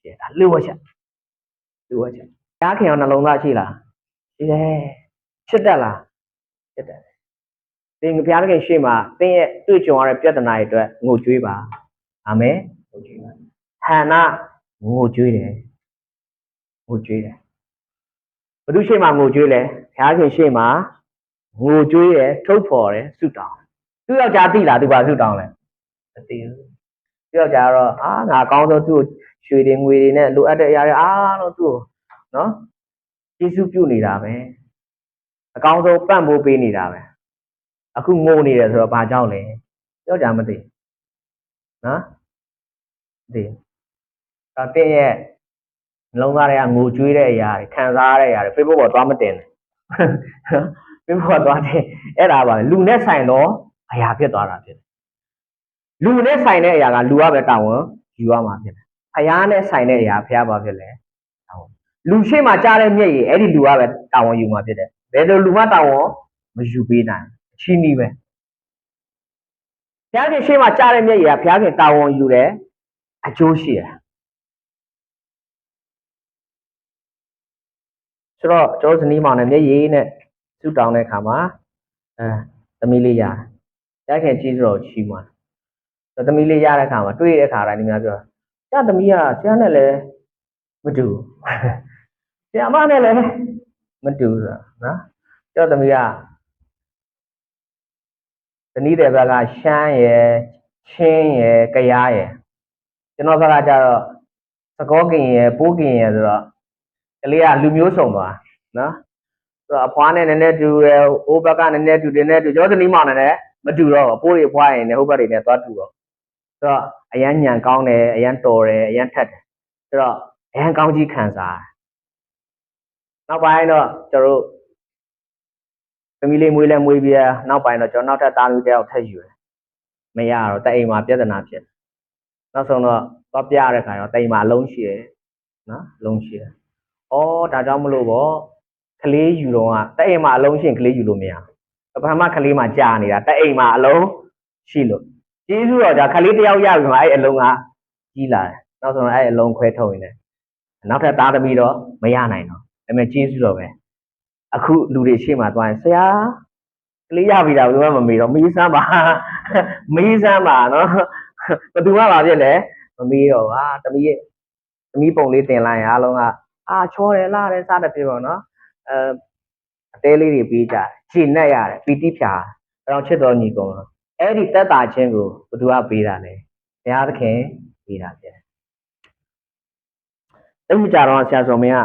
Speaker 1: ရှိတာလှဝက်ချက်ဘုရားခင်အောင်နှလုံးသားရှိလားရှိတယ်ချစ်တတ်လားချစ်တယ်သင်ဘုရားခင်ရှေ့မှာသင်ရဲ့တွေ့ကြုံရတဲ့ပြဿနာတွေအတွက်ငိုကြွေးပါအာမင်ငိုကြွေးပါဟန္နာငိုကြွေးတယ်ဘုသူရှေ့မှာငိုကြွေးလဲဘုရားရှင်ရှေ့မှာငိုကြွေးတယ်ထုတ်ဖော်တယ်ဆုတောင်းသူယောက်ျားသိလားသူပါဆုတောင်းလဲမသိဘူးသူယောက်ျားတော့ငါအကောင်းဆုံးသူ့ရွှေတွေငွေတွေနဲ့လိုအပ်တဲ့အရာတွေအားလုံးသူ့နော်ကျေးဇူးပြုနေတာပဲအကောင်းဆုံးပံ့ပိုးပေးနေတာပဲအခုငိုနေတယ်ဆိုတော့ဘာကြောင့်လဲယောက်ျားမသိနော်ဒီတော့တင်းရဲ့နှလုံးသားတွေကငိုကြွေးတဲ့အရာတွေခံစားရတဲ့အရာတွေ Facebook ပေါ်သွားမတင်ဘူး Facebook ပေါ်သွားတင်အဲ့ဒါပါလူနဲ့ဆိုင်တော့အရာဖြစ်သွားတာဖြစ်တယ်လူနဲ့ဆိုင်တဲ့အရာကလူကပဲတာဝန်ယူရမှာဖြစ်တယ်ဖယားနဲ့ဆိုင်တဲ့အရာဖယားပါဖြစ်လဲတာဝန်လူရှိမှကြားတဲ့မျက်ရည်အဲ့ဒီလူကပဲတာဝန်ယူမှာဖြစ်တယ်ဘယ်လိုလူမှတာဝန်မယူပေးနိုင်အချင်းကြီးပဲဘုရားခင်ရှေ့မှာကြားတဲ့မျက်ရည်ကဘုရားခင်တာဝန်ယူတယ်အကျိုးရှိတယ်ဆိုတော့ကျွန်တော်ဇနီးမောင်နဲ့မျက်ရည်နဲ့စုတောင်းတဲ့အခါမှာသမီးလေးရဘုရားခင်ကြီးတော်ချီးမွမ်းတယ်သမီးလေးရတဲ့အခါမှာတွေ့တဲ့အခါတိုင်းဒီများပြောဆရာသမီးကဆရာနဲ့လည်းမတူဆရာမနဲ့လည်းမတူဆိုတာနော်ကျောင်းသမီးကတနည်းတဲ့ဘက်ကရှမ်းရယ်ချင်းရယ်ကယားရယ်ကျွန်တော်ဘက်ကကျတော့သကောကင်ရယ်ပိုးကင်ရယ်ဆိုတော့ကလေးကလူမျိုးစုံသွားနော်ဆိုတော့အဖွားနဲ့နည်းနည်းတူရယ်အိုးဘက်ကနည်းနည်းတူတယ်နဲ့တူကျောင်းသမီးမောင်နဲ့မတူတော့ပိုးတွေဖွားရင်လည်းဟိုဘက်တွေနဲ့သွားတူတော့ဆိုတော့အရန်ညံကောင်းတယ်အရန်တော်တယ်အရန်ထက်တယ်ဆိုတော့အရန်ကောင်းကြီးခံစားနောက်ပိုင်းတော့ကျွန်တော်သမီးလေးမွေးလဲမွေးပြီးနောက်ပိုင်းတော့ကျွန်တော်နောက်ထပ်သားမျိုးတယောက်ထပ်ယူတယ်မရတော့တဲ့အိမ်မှာပြဿနာဖြစ်နောက်ဆုံးတော့သွားပြရတဲ့ခါတော့တိမ်မှာအလုံးရှိတယ်နော်အလုံးရှိတယ်ဩဒါကြောင့်မလို့ပေါ့ကလေးယူတော့ကတဲ့အိမ်မှာအလုံးရှိရင်ကလေးယူလို့မရဘူးပထမကလေးမှာကြာနေတာတဲ့အိမ်မှာအလုံးရှိလို့ကျေးဇူးတော်ကြာကလေးတယောက်ရပြီမှာအဲ့အလုံးကကြီးလာတယ် နောက်ဆုံးအဲ့အလုံးခွဲထုတ်နေတယ်နောက်ထပ်သားသမီးတော့မရနိုင်တော့ဒါပေမဲ့ကျေးဇူးတော်ပဲအခုလူတွေရှေ့မှာသွားရင်ဆရာကလေးရပြီလားဘယ်မှမမေးတော့မေးစမ်းပါမေးစမ်းပါနော်ဘယ်သူမှမဖြစ်လဲမမေးတော့ပါသမီးပုံလေးတင်လိုက်ရင်အားလုံးကချောတယ်လားတဲ့စတဲ့ဖြစ်ပေါ့နော်အသေးလေးတွေပြီးကြတယ်ခြေနဲ့ရတယ်ပီတိဖြာအဲ့တော့ချစ်တော်ညီကုန်တော့အဲ့ဒီတက်တာချင်းကိုဘယ်သူကပေးတာလဲဘုရားသခင်ပေးတာဖြစ်တယ်အဲ့ဒီကြတော့ဆရာတော်မင်းက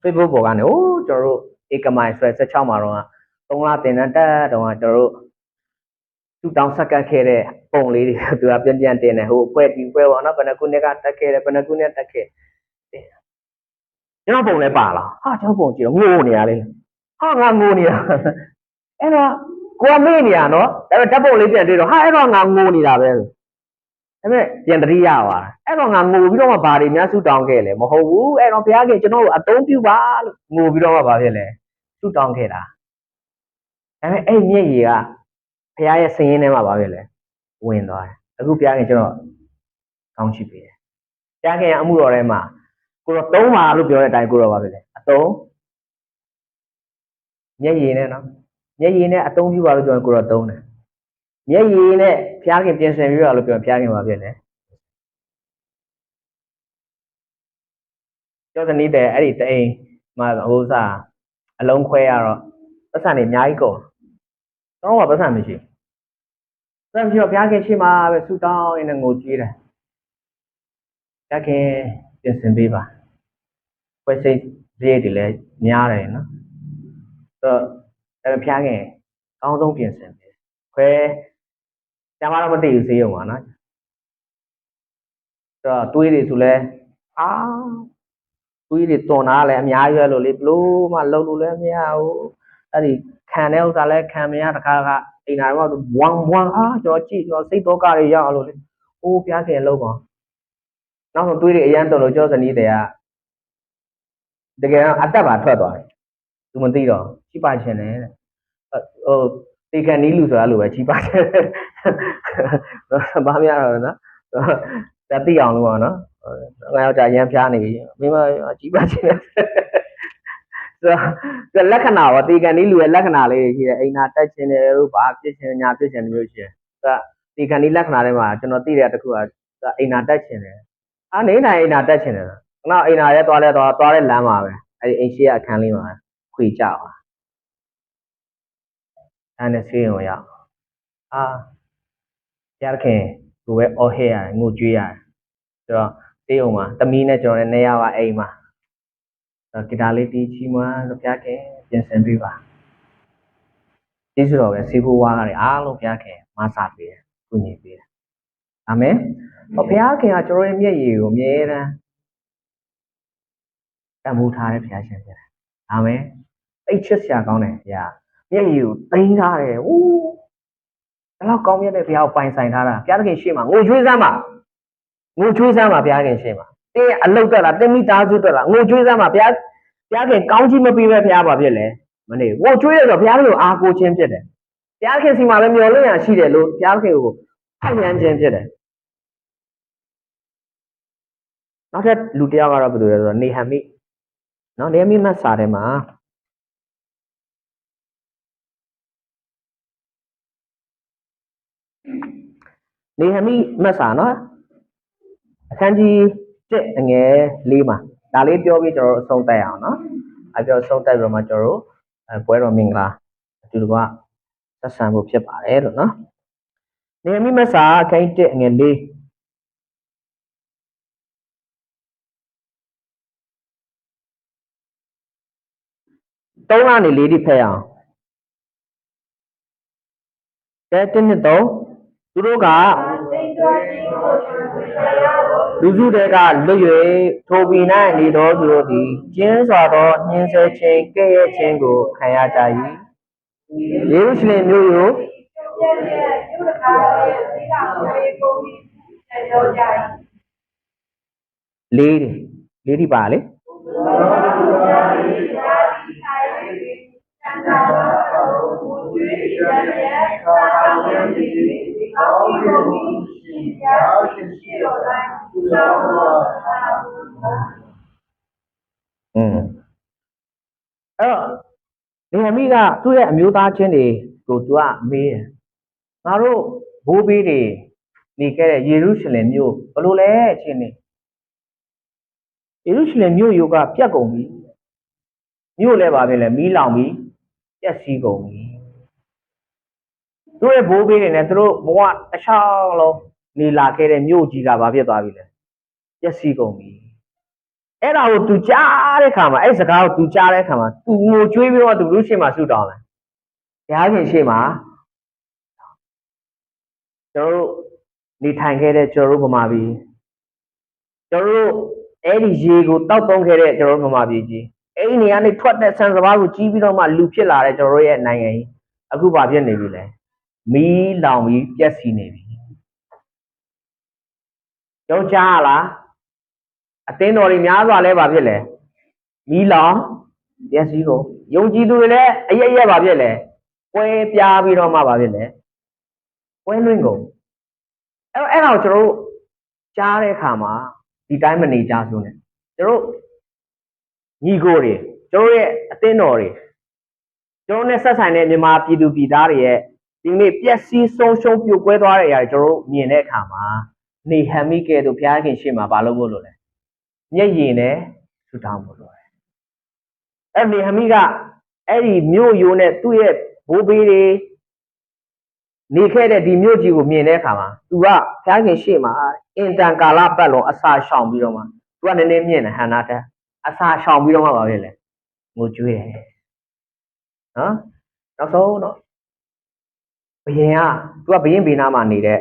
Speaker 1: Facebook ပေါ်ကနေကျွန်တော်တို့ဧကမိုင်ဆွဲ16မှာတော့3လတင်တဲ့တက်တော့ကျွန်တော်တို့သူ့တောင်းဆက်ကတ်ခဲ့တဲ့ပုံလေးတွေသူကပြန်တင်တယ်ဟိုပွဲတီပွဲပေါ့နော်ဘယ်နှခုနှစ်ကတက်ခဲ့တယ်ဘယ်နှခုနှစ်တက်ခဲ့ကျွန်တော်ပုံလည်းပါလားကျွန်တော်ပုံကြည့်တော့ငိုနေရလေငါငိုနေတာအဲ့တော့ကိုမေ့နေရနော်ဒါပေမဲ့ဓာတ်ပုံလေးပြန်တွေ့တော့အဲ့တော့ငါငိုနေတာပဲဒါပေမဲ့ပြန်တတိယပါအဲ့တော့ငါငိုပြီးတော့မှဘာတွေများဆူတောင်းခဲ့လဲမဟုတ်ဘူးအဲ့တော့ဘုရားခင်ကျွန်တော်ကိုအသုံးပြုပါလို့ငိုပြီးတော့မှဘာဖြစ်လဲဆူတောင်းခဲ့တာဒါပေမဲ့အဲ့မျက်ရည်ကဘုရားရဲ့စင်ရင်းထဲမှာဘာဖြစ်လဲဝင်သွားတယ်အခုဘုရားခင်ကျွန်တော်ကောင်းချီးပေးတယ်ဘုရားခင်အမှုတော်ထဲမှာကိုတော့သုံးပါလို့ပြောတဲ့အတိုင်းကိုတော့ဘာဖြစ်လဲအသုံးမျက်ရည်နဲ့နော်မျက်ရည်နဲ့အသုံးပြုပါလို့ပြောရင်ကိုတော့သုံးတယ်မျက်ရည်နဲ့ဘုရားခင်ပြင်ဆင်ပြရလို့ပြောရင်ဘုရားခင်ဘာဖြစ်လဲကျောင်းစနည်းတဲ့အဲ့ဒီတအိမ်မှာဟိုစားအလုံးခွဲရတော့ပတ်စံနေအများကြီးကုန်တော့ပတ်စံမရှိဆက်ပြီးတော့ဘုရားခင်ရှိမှာပဲဆူတောင်းနေငိုကြွေးတယ်ဘုရားခင်ပြင်ဆင်ပေးပါခွဲစိတ်ရေးတွေလည်းများတယ်နော်တော့အဲ့ဘုရားခင်အကောင်းဆုံးပြင်ဆင်ပေးခွဲကျမတော့မသိဘူးစေးရုံပါနော်တော့တွေးတွေဆိုလဲတွေးတွေတွန်တာလည်းအများကြီးပဲလို့လေဘလို့မှလုံလို့လည်းမရဘူးအဲ့ဒီခံတဲ့ဥစ္စာလည်းခံမရတခါကအိမ်နာတော့ဝမ်ကျွန်တော်ကြည့်ကျွန်တော်စိတ်တော့ကတွေရအောင်လို့လေဘုရားခင်လုံးပါနောက်ဆုံးတွေးတွေအရန်တော်လို့ကျောစနီးတွေကတကယ်တော့အသက်ပါထွက်သွားတယ်သူမသိတော့ချိပါရှင်တယ်ဟိုတေကန်နီးလူဆိုတာလိုပဲချိပါရှင်ဘာများတော့နော်ဒါသိအောင်လို့ပေါ့နော်ငါယောက်ျားရမ်းဖျားနေပြီမိမချိပါရှင်ဆိုလက္ခဏာရောတေကန်နီးလူရဲ့လက္ခဏာလေးရှိတယ်အိမ်နာတက်ခြင်းတယ်တို့ဘာဖြစ်ခြင်းညာဖြစ်ခြင်းမျိုးရှိတယ်တေကန်နီးလက္ခဏာတွေမှာကျွန်တော်သိတဲ့တခုကအိမ်နာတက်ခြင်းတယ်နေနိုင်အိမ်နာတက်ခြင်းတယ်နောက်အိမ်နာရဲသွားတဲ့လမ်းမှာပဲအဲ့ဒီအိမ်ရှိရအခန်းလေးမှာခွေကြပါအဲ့နဲ့ဆေးရုံရောက်ရခင်ကိုပဲအော်ဟဲရတယ်ငိုကြွေးရတယ်ဆိုတော့ဆေးရုံမှာတမီးနဲ့ကျွန်တော်နဲ့2ယောက်အိမ်မှာဂီတာလေးတီးချီးမွမ်းလို့ဘုရားခင်ပြင်ဆင်ပေးပါကျေးဇူးတော်ပဲဆေးဖိုးဝါးတွေအားလုံးဘုရားခင်မဆာပေးတယ်ကုညီပေးတယ်အာမင်ဘုရားခင်ကကျွန်တော်ရဲ့မျက်ရည်ကိုအမြဲတမ်းတန်ဖိုးထားတဲ့ဘုရားရှင်ဖြစ်တယ်အာမင်အိတ်ချစ်စရာကောင်းတယ်ဘုရားမျက်ရည်ကိုသိမ်းထားတယ်ဘယ်လောက်ကောင်းမြတ်တဲ့ဘုရားကိုပိုင်ဆိုင်ထားတာဘုရားခင်ရှေ့မှာငိုကြွေးစမ်းပါဘုရားခင်ရှေ့မှာတင်းအလုတ်တက်လာတင်းမိသားစုတက်လာငိုကြွေးစမ်းပါဘုရားခင်ကောင်းချီးမပေးပဲဘုရားပါဖြစ်လဲမနေငိုကြွေးရတော့ဘုရားခင်ကိုအားကိုးခြင်းဖြစ်တယ်ဘုရားခင်စီမှာလည်းမျှော်လင့်ရရှိတယ်လို့ဘုရားခင်ကိုဖတ်ရမ်းခြင်းဖြစ်တယ်နောက်ထပ်လူတယောက်ကတော့ဘယ်လိုလဲဆိုတော့နေဟမိနော်နေဟမိမတ်စာထဲမှာနေဟမိမတ်စာနော်အခန်းကြီး7အငယ်4မှာဒါလေးပြောပြီးကျွန်တော်တို့အဆုံးသတ်အောင်နော်ပြောအဆုံးသတ်ပြီးတော့မှကျွန်တော်တို့ပွဲတော်မင်္ဂလာအတူတကွဆက်ဆံဖို့ဖြစ်ပါတယ်လို့နော်နေဟမိမတ်စာအခန်းကြီး7အငယ်43ကနေ4တိဖက်အောင်1နှစ်3သူတို့ကလူစုတွေကလွတ်၍ထိုပင်၌နေတော်သူတို့သည်ကျင်းစွာသောညှင်းဆဲခြင်းကဲ့ရဲ့ခြင်းကိုခံရကြ၏ယေရုရှလင်မြို့ကိုလေးဒီပါလေ ဒီအမိကသူ့ရဲ့အမျိုးသားချင်းတွေကိုသူကမေးတယ်ငါတို့ဘိုးဘေးတွေနေခဲ့တဲ့ယေရုရှလင်မြို့ဘယ်လိုလဲအချင်းနေယေရုရှလင်မြို့ယုကပြတ်ကုန်ပြီမြို့လည်းပါပဲလေမီးလောင်ပြီးပျက်စီးကုန်ပြီသူ့ရဲ့ဘိုးဘေးတွေနဲ့သူတို့ဘဝတစ်ချောင်းလုံးနေလာခဲ့တဲ့မြို့ကြီးကဘာဖြစ်သွားပြီလဲပျက်စီးကုန်ပြီအဲ့ဒါကိုသူကြားတဲ့ခါမှာအဲ့စကားကိုသူကြားတဲ့ခါမှာသူငိုကြွေးပြီးတော့သူလူရှိမှဆူတောင်းတယ်ဘုရားရှင်ရှိမှကျွန်တော်တို့နေထိုင်ခဲ့တဲ့ကျွန်တော်တို့ဗမာပြည်ကျွန်တော်တို့အဲ့ဒီရေကိုတောက်သုံးခဲ့တဲ့ကျွန်တော်တို့ဗမာပြည်ကြီးအဲ့ဒီနေရာနေထွက်တဲ့ဆန်စပါးကိုကြီးပြီးတော့မှလူဖြစ်လာတဲ့ကျွန်တော်တို့ရဲ့နိုင်ငံကြီးအခုဘာဖြစ်နေပြီလဲမီးလောင်ပြီးပျက်စီးနေပြီကျွန်တော်ကြားလားအသင်းတော်တွေများစွာလဲဘာဖြစ်လဲမီးလောင်ပျက်စီးကုန်ယုံကြည်သူတွေလည်းအရက်ရက်ဘာဖြစ်လဲပွဲပြားပြီးတော့မှဘာဖြစ်လဲပွဲလွင့်ကုန်အဲ့ဒါကိုကျွန်တော်တို့ကြားတဲ့အခါမှာဒီတိုင်းမနေကြဆိုနဲ့ကျွန်တော်ညီကိုတွေကျွန်တော်ရဲ့အသင်းတော်တွေကျွန်တော်နဲ့ဆက်ဆိုင်တဲ့မြန်မာပြည်သူပြည်သားတွေရဲ့ဒီနေ့ပျက်စီးဆုံးရှုံးပြိုကွဲသွားတဲ့အရာတွေကျွန်တော်တို့မြင်တဲ့အခါမှာနေဟမိကဲတို့ဘုရားခင်ရှေ့မှာဘာလုပ်ဖို့လို့လဲမျက်ရည်နဲ့ဆူတောင်းဖို့လို့တယ်အဲ့နေဟမိကအဲ့ဒီမြို့ရိုးနဲ့သူ့ရဲ့ဘိုးဘေးတွေနေခဲ့တဲ့ဒီမြို့ကြီးကိုမြင်တဲ့အခါမှာသူကဘုရားခင်ရှေ့မှာအင်တန်ကာလပတ်လုံးအစာရှောင်ပြီးတော့မှသူကနည်းနည်းမြင်တယ်ဟန္တာတဲ့အစာရှောင်ပြီးတော့မှပါပဲလေငိုကြွေးတယ်နော်နောက်ဆုံးတော့ဘယင်ကသူကဘယင်ဘေးနားမှာနေတဲ့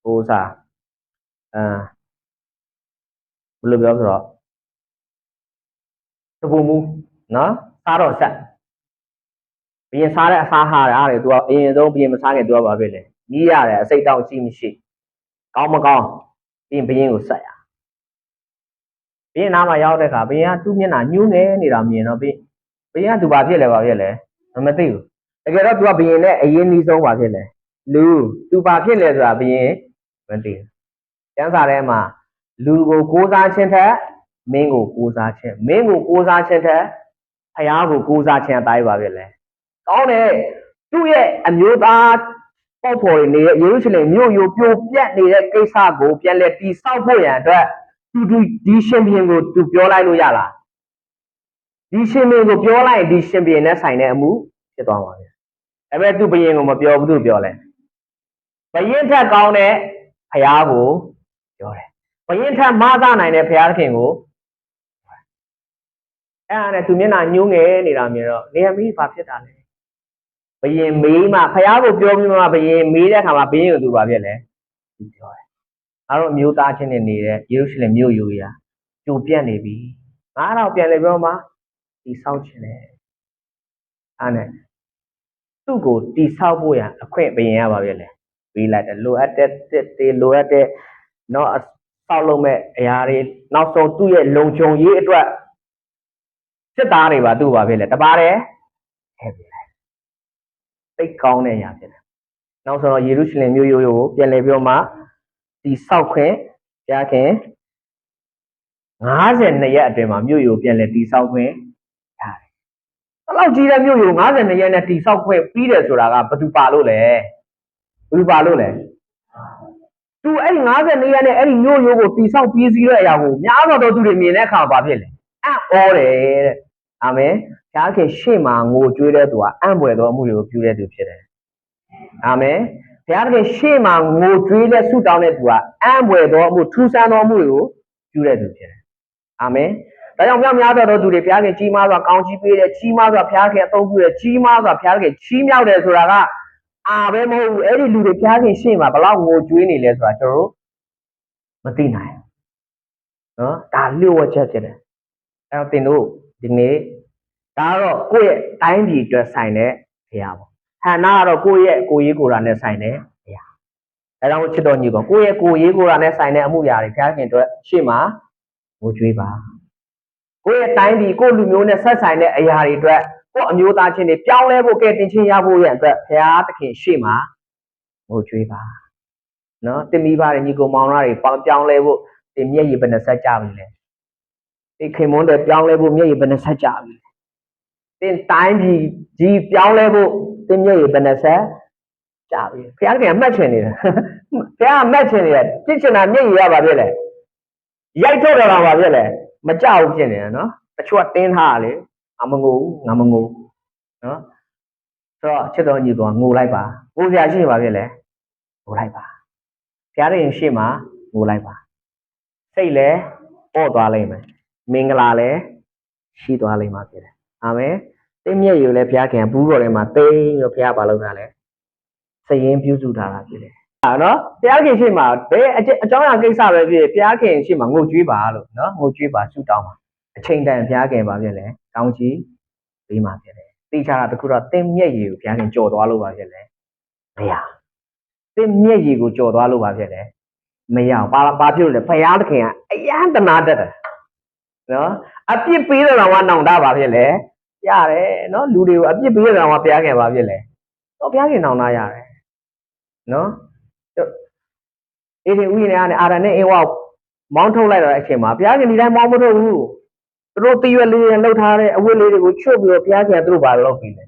Speaker 1: ဟိုစားဘယ်လိုပြောဆိုတော့တပူမူနော်စားတော့ဆက်ဘယင်စားတဲ့အစားဟာရတယ်သူကအရင်ဆုံးဘယင်မစားခင်သူကဘာဖြစ်လဲကြီးရတယ်အစိတ်တောက်ရှိမရှိကောင်းမကောင်းပြီးဘယင်ကိုဆက်ရဘယင်နားမှာရောက်တဲ့အခါဘယင်ကသူ့မျက်နှာညှိုးနေနေတာမြင်တော့ဘယင်ကသူဘာဖြစ်လဲမသိဘူးတကယ်တော့သူကဘယင်နဲ့အရင်နီးဆုံးဘာဖြစ်လဲလူသူဘာဖြစ်လဲဆိုတာဘယင်မသိဘူးကျမ်းစာထဲမှာလူကိုကိုးစားခြင်းထက်မင်းကိုကိုးစားခြင်းမင်းကိုကိုးစားခြင်းထက်ဖယားကိုကိုးစားခြင်းအတိုင်းပါပဲလေကောင်းတယ်သူ့ရဲ့အမျိုးသားပေါ့ဖော်တွေနေတဲ့ယေရုရှလင်မြို့ရိုးပြိုပြက်နေတဲ့ကိစ္စကိုပြန်လဲတီဆောက်ဖို့ရန်အတွက်သူဒီရှင်ဘုရင်ကိုသူပြောလိုက်လို့ရလားဒီရှင်ဘုရင်ကိုပြောလိုက်ဒီရှင်ဘုရင်နဲ့ဆိုင်တဲ့အမှုဖြစ်သွားပါမယ်ဒါပေမဲ့သူဘုရင်ကိုမပြောဘူးသူပြောလဲဘုရင်ထက်ကောင်းတဲ့ဖယားကိုပြောတယ်ဘယင်ထမသားနိုင်တဲ့ဘုရားသခင်ကိုအဲ့ဒါနဲ့သူမျက်နှာညှိုးငယ်နေတာမြင်တော့နေရမီးဘာဖြစ်တာလဲဘယင်မေးမှဘုရားကိုပြောပြီးမှဘယင်မေးတဲ့အခါမှာဘယင်ကိုသူဘာဖြစ်လဲသူပြောတယ်အားတော့မျိုးသားချင်းနဲ့နေတဲ့ယေရုရှလင်မြို့ယူရာကြိုပြတ်နေပြီငါတော့ပြန်လေပြောမှဒီဆောက်ခြင်းလေအားနဲ့သူ့ကိုတီဆောက်ဖို့ရအခွင့်ဘယင်ရပါပဲလေပေးလိုက်တယ်လိုအပ်တဲ့လိုအပ်တဲ့နော်ဆောက်လုပ်မဲ့အရာတွေနောက်ဆုံးသူ့ရဲ့လုံခြုံရေးအတွက်စစ်သားတွေပါသူ့ပါပဲလေတပါးတယ်ထည့်ပေးလိုက်သိကောင်းတဲ့အရာဖြစ်တယ်နောက်ဆုံးတော့ယေရုရှလင်မြို့ရိုးကိုပြန်လည်ပြီးမှဒီဆောက်ခွင့်ရခင်52ရက်အတွင်းမှာမြို့ရိုးပြန်လည်တိဆောက်ခွင့်ရတယ်။ဘယ်လောက်ကြီးတဲ့မြို့ရိုး52ရက်နဲ့တိဆောက်ခွင့်ပြီးတယ်ဆိုတာကဘယ်သူပါလို့လဲ။ဘယ်သူပါလို့လဲ။သူအဲ့ဒီ52ရက်နဲ့အဲ့ဒီမြို့ရိုးကိုတိဆောက်ပြီးစီးတဲ့အရာကိုများတော့သူတွေမြင်တဲ့အခါဘာဖြစ်လဲ။အံ့ဩတယ်တဲ့။အာမင်။ဘုရားခင်ရှေ့မှာငိုကြွေးတဲ့သူကအံ့ဖွယ်သောအမှုတွေကိုပြုတဲ့သူဖြစ်တယ်။အာမင်။ဘုရားခင်ရှေ့မှာငိုကြွေးတဲ့ဆုတောင်းတဲ့သူကအံ့ဖွယ်သောအမှုထူးဆန်းသောအမှုတွေကိုပြုတဲ့သူဖြစ်တယ်။အာမင်။ဒါကြောင့်များသောသူတွေဘုရားခင်ကြီးမားစွာကောင်းချီးပေးတယ်ကြီးမားစွာဘုရားခင်အသုံးပြုတယ်ကြီးမားစွာဘုရားခင်ချီးမြှောက်တယ်ဆိုတာကအာပဲမဟုတ်ဘူးအဲ့ဒီလူတွေဘုရားခင်ရှေ့မှာဘလောက်ငိုကြွေးနေလဲဆိုတာကျွန်တော်တို့မသိနိုင်ဘူးနော်ဒါလျှို့ဝှက်ချက်ဖြစ်တယ်အဲ့တော့သင်တို့ဒီနေ့ဒါတော့ကိုယ့်ရဲ့တိုင်းပြည်အတွက်ဆိုင်တဲ့ဘုရားပေါ့ဟန်နာကတော့ကိုယ့်ရဲ့ကိုရေးကိုယ်ရာနဲ့ဆိုင်တဲ့ဘုရားအဲဒါကိုချစ်တော်ညီကောင်ကိုယ့်ရဲ့ကိုရေးကိုယ်ရာနဲ့ဆိုင်တဲ့အမှုရာတွေဘုရားခင်အတွက်ရှေ့မှာငိုကြွေးပါကိုယ့်ရဲ့တိုင်းပြည်ကိုယ့်လူမျိုးနဲ့ဆက်ဆိုင်တဲ့အရာတွေအတွက်ကိုယ့်အမျိုးသားချင်းတွေပြောင်းလဲဖို့ကဲတင်ချင်းရဖို့ရန်အတွက်ဘုရားသခင်ရှေ့မှာငိုကြွေးပါနော်တင်မိပါတယ်ညီကောင်မောင်သားတွေပြောင်းလဲဖို့ ဒီမျက်ရည်ဘယ်နှဆက်ကြပြီလဲဒီခင်မွန်းတဲ့ပြောင်းလဲဖို့မျက်ရည်ဘယ်နှဆက်ကြပြီတင်တိုင်းကြီးပြောင်းလဲဖို့တင်မျက်ရည်ဘယ်နှဆက်ကြပြီဖခင်ကမှတ်ချင်နေတယ်ဖခင်ကမှတ်ချင်နေတယ်ပြစ်ချင်တာမျက်ရည်ရပါပြည့်လေရိုက်ထုတ်တော့ပါပြည့်လေမကြောက်ဖြစ်နေတယ်နော်တချို့ကတင်းထားလေငါမငိုဘူးနော်ဆိုတော့ချစ်တော်ညီတော်ငိုလိုက်ပါငိုစရာရှိပါပြည့်လေငိုလိုက်ပါဖခင်ရဲ့ရှေ့မှာငိုလိုက်ပါစိတ်လည်းပေါ့သွားလိမ့်မယ်မင်္ဂလာလည်းရှိသွားလိမ့်မှာဖြစ်တယ်အာမင်တင်းမျက်ရည်လည်းဘုရားခင်ဘူးတော်ထဲမှာတိမ်ပြီးတော့ဘုရားဘာလုပ်တာလဲစရင်ပြုစုထားတာဖြစ်တယ်နော်ဘုရားခင်ရှေ့မှာဘယ်အကြောင်းအရာကိစ္စပဲဖြစ်ဘုရားခင်ရှေ့မှာငိုကြွေးပါလို့နော်ငိုကြွေးပါဆုတောင်းပါအချိန်တန်ဘုရားခင်ပါဖြစ်လေကောင်းကြီးပေးမှာဖြစ်တယ်သိချတာတခုတော့တင်းမျက်ရည်ကိုဘုရားခင်ကြော်သွားလို့ပါဖြစ်လေမရတင်းမျက်ရည်ကိုကြော်သွားလို့ပါဖြစ်လေမရဘာဖြစ်လို့လဲဘုရားသခင်ကအယံတနာတတ်တယ်နော်အပြစ်ပေးတော့ကနောင်တပါဖြစ်လေရတယ်နော်လူတွေကိုအပြစ်ပေးတော့ကဘုရားခင်ပါဖြစ်လေတော့ဘုရားခင်နောင်တရတယ်နော်အေဒီဥယျာဉ်နဲ့အာရနဲ့အင်းဝါမောင်းထုတ်လိုက်တော့အချိန်မှာဘုရားခင်ဒီတိုင်းမောင်းမထုတ်ဘူးသူတို့တရွက်လေးလှုပ်ထားတဲ့အဝတ်လေးတွေကိုချွတ်ပြီးတော့ဘုရားခင်သူတို့ဘာလုပ်ပြီးလဲ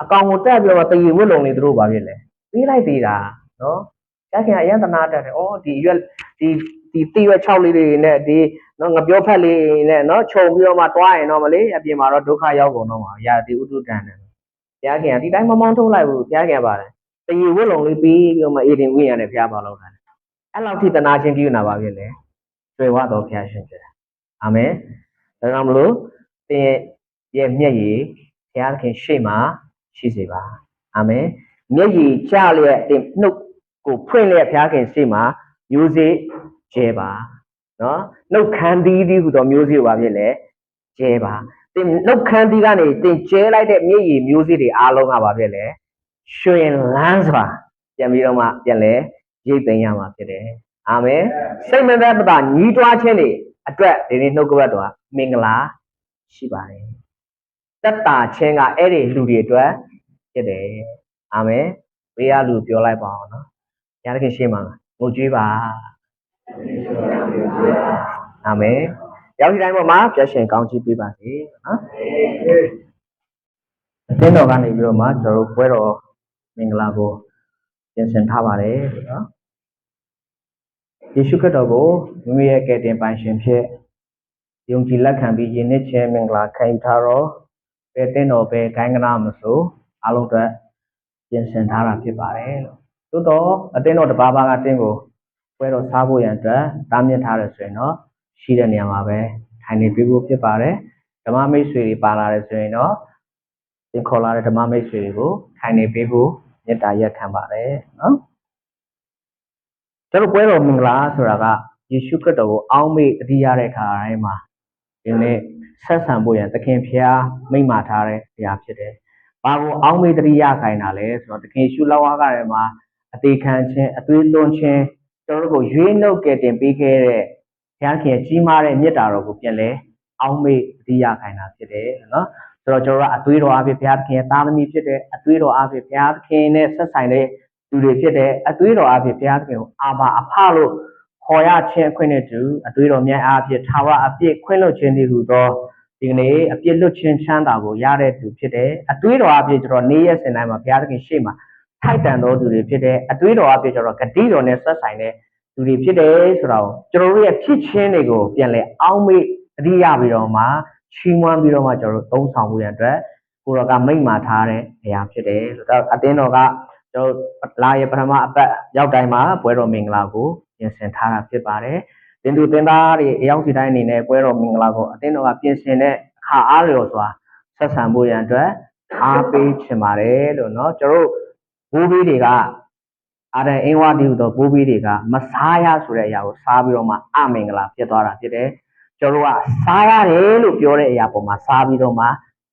Speaker 1: အကောင်ကိုတက်ပြီးတော့တရီဝတ်လုံလေးသူတို့ဘာဖြစ်လဲပြီးလိုက်သေးတာနော်ဘုရားခင်အယံတနာတတ်တယ်ဩဒီရွက်ဒီတရွက်6လေးတွေနဲ့ဒီနော်ငပြောဖက်လေးနဲ့နော်ခြုံပြီးတော့မှတွားရင်တော့မလေးအပြင်မှာတော့ဒုက္ခရောက်ကုန်တော့မှာရာဒီဥဒုတန်တယ်ဘုရားခင်ဒီတိုင်းမမောင်းထုတ်လိုက်ဘူးဘုရားခင်ပါတယ်တရီဝတ်လုံလေးပြီးပြီးတော့မှအေဒီဝိညာဉ်နဲ့ဘုရားပါလို့တာအဲ့လောက်ထိတနာချင်းပြုနာပါဖြစ်လေတွေ့ဝတော်ဘုရားရှင်ဖြစ်တယ်အာမင်ဒါကြောင့်မလို့သင်ရဲ့မျက်ရည်ဘုရားခင်ရှေ့မှာရှိစေပါအာမင်မျက်ရည်ကျလျက်သင်နှုတ်ကိုဖွင့်လျက်ဘုရားခင်ရှေ့မှာမျိုးစေ့ကျဲပါနော်နှုတ်ခမ်းသီးဟူသောမျိုးစေ့ပါဖြစ်လေကျဲပါသင်နှုတ်ခမ်းသီးကနေသင်ကျဲလိုက်တဲ့မျက်ရည်မျိုးစေ့တွေအားလုံးကပါဖြစ်လေရွှင်လန်းစွာပြန်ပြီးတော့မှပြန်လဲရိတ်သိမ်းရမှာဖြစ်တယ်အာမင်စိတ်မသက်သာညီးတွားခြင်းတွေအတွက်ဒီနေ့နှုတ်ကပတ်တော်မင်္ဂလာရှိပါတယ်သက်တာခြင်းကအဲ့ဒီလူတွေအတွက်ဖြစ်တယ်အာမင်ဘေးကလူပြောလိုက်ပါအောင်နော်ဘုရားသခင်ရှေ့မှာငိုကြွေးပါအာမင်ရောက်ဒီတိုင်းပေါ်မှာပြည့်ရှင်ကောင်းချီးပေးပါစေနော်အသင်းတော်ကနေပြီးတော့မှကျွန်တော်တို့ပွဲတော်မင်္ဂလာကိုပြင်ဆင်ထားပါတယ်နော်ယေရှုခရစ်တော်ကိုမိမိရဲ့ကယ်တင်ပိုင်ရှင်ဖြစ်ယုံကြည်လက်ခံပြီးယဉ်နှစ်ခြင်းမင်္ဂလာခံယူထားတော့ပဲတင်းတော်ပဲဂိုင်းကနာမဆိုအလုံးအတွက်ပြင်ဆင်ထားတာဖြစ်ပါတယ်လို့သို့တော့အတင်းတော်တစ်ပါးပါးကတင်းကိုပွဲတော်စားဖို့ရန်အတွက်တားမြစ်ထားတယ်ဆိုရင်တော့ရှိတဲ့နေရာမှာပဲထိုင်နေပြီးဖို့ဖြစ်ပါတယ်ဓမ္မမိတ်ဆွေတွေပါလာတယ်ဆိုရင်တော့သင်ခေါ်လာတဲ့ဓမ္မမိတ်ဆွေတွေကိုထိုင်နေပြီးဖို့မေတ္တာရက်ခံပါတယ်နော်ကျွန်တော်ပွဲတော်မင်္ဂလာဆိုတာကယေရှုခရစ်တော်ကိုအောက်မေ့အတိရတဲ့ခါတိုင်းမှာဒီနေ့ဆက်ဆံဖို့ရန်သခင်ဖျားမိန့်မာထားတဲ့နေရာဖြစ်တယ်။ဘာကိုအောက်မေ့တတိယခိုင်းတာလဲဆိုတော့သခင်ရှုလောက်အားကတည်းမှာအသေးခံခြင်းအသွေးသွန်းခြင်းကျွန်တော်တို့ကိုရွေးနှုတ်ကယ်တင်ပေးခဲ့တဲ့ဘုရားခင်ကြီးမားတဲ့မြတ်တာတော်ကိုပြန်လဲအောက်မေ့တတိယခိုင်းတာဖြစ်တယ်နော်။ဆိုတော့ကျွန်တော်တို့ကအသွေးတော်အဖြစ်ဘုရားသခင်ရဲ့သားသမီးဖြစ်တဲ့အသွေးတော်အဖြစ်ဘုရားသခင်နဲ့ဆက်ဆိုင်တဲ့လူတွေဖြစ်တဲ့အသွေးတော်အဖြစ်ဘုရားသခင်ကိုအာဘာအဖလို့ခေါ်ရခြင်းခွင့်နဲ့တူအသွေးတော်မြတ်အားဖြင့်ထာဝရအပြည့်ခွင့်လွှတ်ခြင်းတည်းဟူသောဒီကနေ့အပြည့်လွတ်ခြင်းချမ်းသာကိုရတဲ့သူဖြစ်တယ်အသွေးတော်အပြည့်ကျွန်တော်နေ့ရက်စဉ်တိုင်းမှာဘုရားသခင်ရှေ့မှာထိုက်တန်သောသူတွေဖြစ်တဲ့အသွေးတော်အပြည့်ကျွန်တော်ဂတိတော်နဲ့ဆက်ဆိုင်တဲ့လူတွေဖြစ်တယ်ဆိုတာကိုကျွန်တော်တို့ရဲ့ဖြစ်ချင်းတွေကိုပြန်လဲအောင်းမေ့အတိရပြီးတော့မှချီးမွမ်းပြီးတော့မှကျွန်တော်တို့သုံးဆောင်မှုရန်အတွက်ကိုတော်ကမိန့်မာထားတဲ့အရာဖြစ်တယ်ဆိုတော့အတင်းတော်ကကျွန်တော်လာရပထမအပတ်ရောက်တိုင်းမှာပွဲတော်မင်္ဂလာကိုပြင်ဆင်ထားတာဖြစ်ပါတယ်။တင်သူတင်သားတွေအယောက်စီတိုင်းအနေနဲ့ပွဲတော်မင်္ဂလာကိုအတင်းတော်ကပြင်ဆင်တဲ့အခါအားလျော်စွာဆက်ဆံဖို့ရန်အတွက်အားပေးချင်ပါတယ်လို့เนาะကျွန်တော်ဘိုးဘေးတွေကအာရန်အင်းဝါဒီဟူသောဘိုးဘေးတွေကမစားရဆိုတဲ့အရာကိုစားပြီးတော့မှအမင်္ဂလာဖြစ်သွားတာဖြစ်တယ်။ကျွန်တော်ကစားရတယ်လို့ပြောတဲ့အရာပေါ်မှာစားပြီးတော့မှ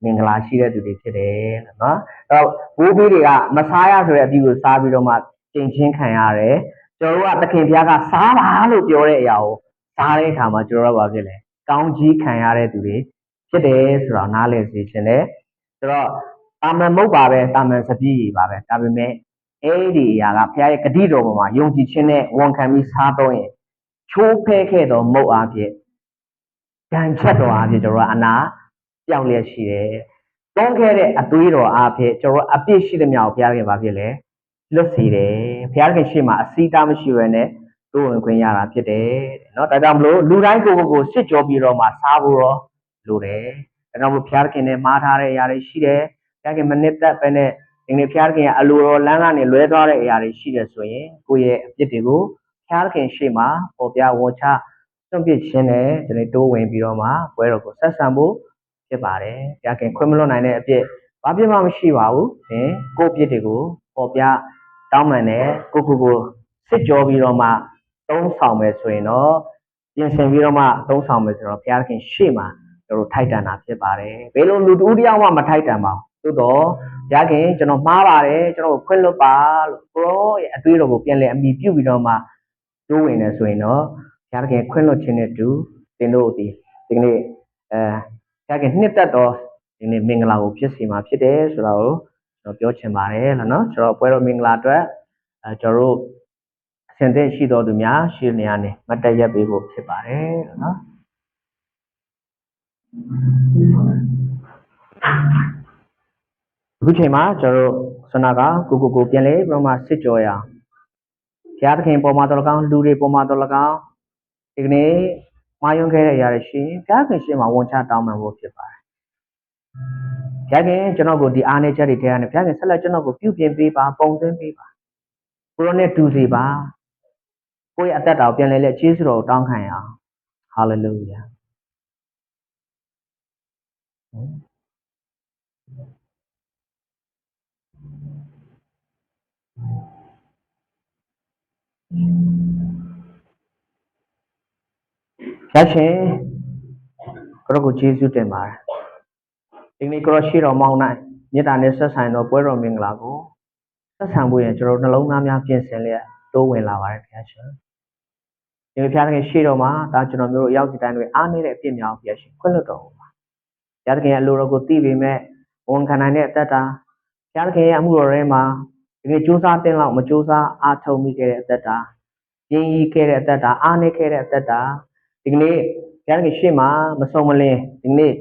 Speaker 1: မင်္ဂလာရှိတဲ့သူတွေဖြစ်တယ်လို့เนาะအဲ့တော့ဘိုးဘေးတွေကမစားရဆိုတဲ့အပြီးကိုစားပြီးတော့မှကျင့်ချင်းခံရတယ်ကျွန်တော်တို့ကသခင်ဘုရားကစားပါလို့ပြောတဲ့အရာကိုစားတဲ့အခါမှာကျွန်တော်တို့ကဘာဖြစ်လဲကောင်းကြီးခံရတဲ့သူတွေဖြစ်တယ်ဆိုတော့နားလည်စေချင်တယ်ဆိုတော့တာမန်မဟုတ်ပါပဲတာမန်စပီးကြီးပါပဲဒါပေမဲ့အဲ့ဒီအရာကဘုရားရဲ့ဂတိတော်ပေါ်မှာယုံကြည်ခြင်းနဲ့ဝန်ခံပြီးစားတော့ရင် ချိုးဖဲခဲ့သောမုတ်အားဖြင့်ဒဏ်ချက်တော်အားဖြင့်ကျွန်တော်အနာပြောင်းလျက်ရှိတယ်။တွန်းခဲ့တဲ့အသွေးတော်အားဖြင့်ကျွန်တော်အပြစ်ရှိသမျှကိုဘုရားခင်ဘာဖြစ်လဲလွတ်စေတယ်။ဘုရားခင်ရှေ့မှာအစီတားမရှိဘဲနဲ့တိုးဝင်ခွင့်ရတာဖြစ်တယ်။နော်ဒါကြောင့်မလို့လူတိုင်းကိုစစ်ကြောပြီးတော့မှစားဖို့တော့လိုတယ်။ဒါကြောင့်မို့ဘုရားခင်နဲ့မှားထားတဲ့အရာတွေရှိတယ်။ဘုရားခင်မနစ်သက်ပဲနဲ့ဒီနေ့ဘုရားခင်ကအလိုတော်လမ်းကနေလွဲသွားတဲ့အရာတွေရှိတယ်ဆိုရင်ကိုယ့်ရဲ့အပြစ်တွေကိုဘုရားခင်ရှေ့မှာပေါ်ပြဝန်ချစွန့်ပစ်ခြင်းနဲ့ကျွန်တော်တိုးဝင်ပြီးတော့မှပွဲတော်ကိုဆက်ဆံဖို့ဖြစ်ပါတယ်။ဘုရားခင်ခွင့်မလွတ်နိုင်တဲ့အပြစ်ဘာပြစ်မှမရှိပါဘူး။ကိုယ့်အပြစ်တွေကိုပေါ်ပြတောင်းပန်တယ်ကိုစစ်ကြောပြီးတော့မှသုံးဆောင်မယ်ဆိုရင်တော့ပြင်ဆင်ပြီးတော့မှသုံးဆောင်မယ်ဆိုတော့ဘုရားခင်ရှေ့မှာကျွန်တော်ထိုက်တန်တာဖြစ်ပါတယ်။ဘယ်လိုလူတူတယောက်မှမထိုက်တန်ပါဘူး။သို့တော့ဘုရားခင်ကျွန်တော်မှားပါတယ်ကျွန်တော်ခွင့်လွတ်ပါလို့ကိုရောရဲ့အသွေးတော်ကိုပြန်လည်အမိပြုပြီးတော့မှတိုးဝင်နေဆိုရင်တော့ဘုရားခင်ခွင့်လွတ်ခြင်းနဲ့တူသင်တို့ဒီနေ့ဘုရားခင်နှစ်သက်တော်ဒီနေ့မင်္ဂလာကိုဖြစ်စီမှာဖြစ်တယ်ဆိုတာကိုကျွန်တော်ပြောချင်ပါတယ်လို့နော်ကျွန်တော်ပွဲတော်မင်္ဂလာအတွက်ကျွန်တော်တို့အစဉ်သင့်ရှိတော်သူများရှေ့နေရာနေမတက်ရက်ပေးဖို့ဖြစ်ပါတယ်လို့နော်အခုချိန်မှာကျွန်တော်တို့ဆန္ဒကကိုပြန်လဲပြီးတော့မှစစ်ကြောရအောင်ဘုရားသခင်ပေါ်မှာတော်လကောင်းလူတွေပေါ်မှာတော်လကောင်းဒီကနေ့မာယွန်းခဲ့တဲ့အရာတွေရှိရင်ဘုရားခင်ရှေ့မှာဝန်ချတောင်းပန်ဖို့ဖြစ်ပါတယ်ဘုရားခင်ကျွန်တော်ကိုဒီအားနည်းချက်တွေထဲကနေဘုရားခင်ဆက်လက်ကျွန်တော်ကိုပြုပြင်ပေးပါပုံသွင်းပေးပါကိုရောနဲ့တူစီပါကိုယ့်ရဲ့အသက်တာကိုပြန်လဲကျေးဇူးတော်ကိုတောင်းခံရအောင်ဟာလေလုယာဘုရားရှင်ကိုရောကိုကျေးဇူးတင်ပါတယ်ဒီနေ့ကိုရောရှိတော်မောင်းနိုင်မေတ္တာနဲ့ဆက်ဆိုင်သောပွဲတော်မင်္ဂလာကိုဆက်ဆံဖို့ရင်ကျွန်တော်နှလုံးသားများပြင်ဆင်လျက်တိုးဝင်လာပါတယ်ဘုရားရှင်ဒီဘုရားသခင်ရှိတော်မှာဒါကျွန်တော်မျိုးတို့အရောက်စီတိုင်းတွေအားနည်းတဲ့အပြစ်များကိုဘုရားရှင်ခွင့်လွှတ်တော်မူပါဘုရားသခင်ရဲ့အလိုတော်ကိုသိပေမဲ့ဝန်ခံနိုင်တဲ့အသက်တာဘုရားသခင်ရဲ့အမှုတော်ထဲမှာဒီနေ့စူးစမ်းတင်လောက်မစူးစမ်းအားထုတ်မိခဲ့တဲ့အသက်တာပြင်းရီခဲ့တဲ့အသက်တာအားနည်းခဲ့တဲ့အသက်တာဒီကနေ့ဘုရားသခင်ရှေ့မှာမဆုံးမလင်းဒီကနေ့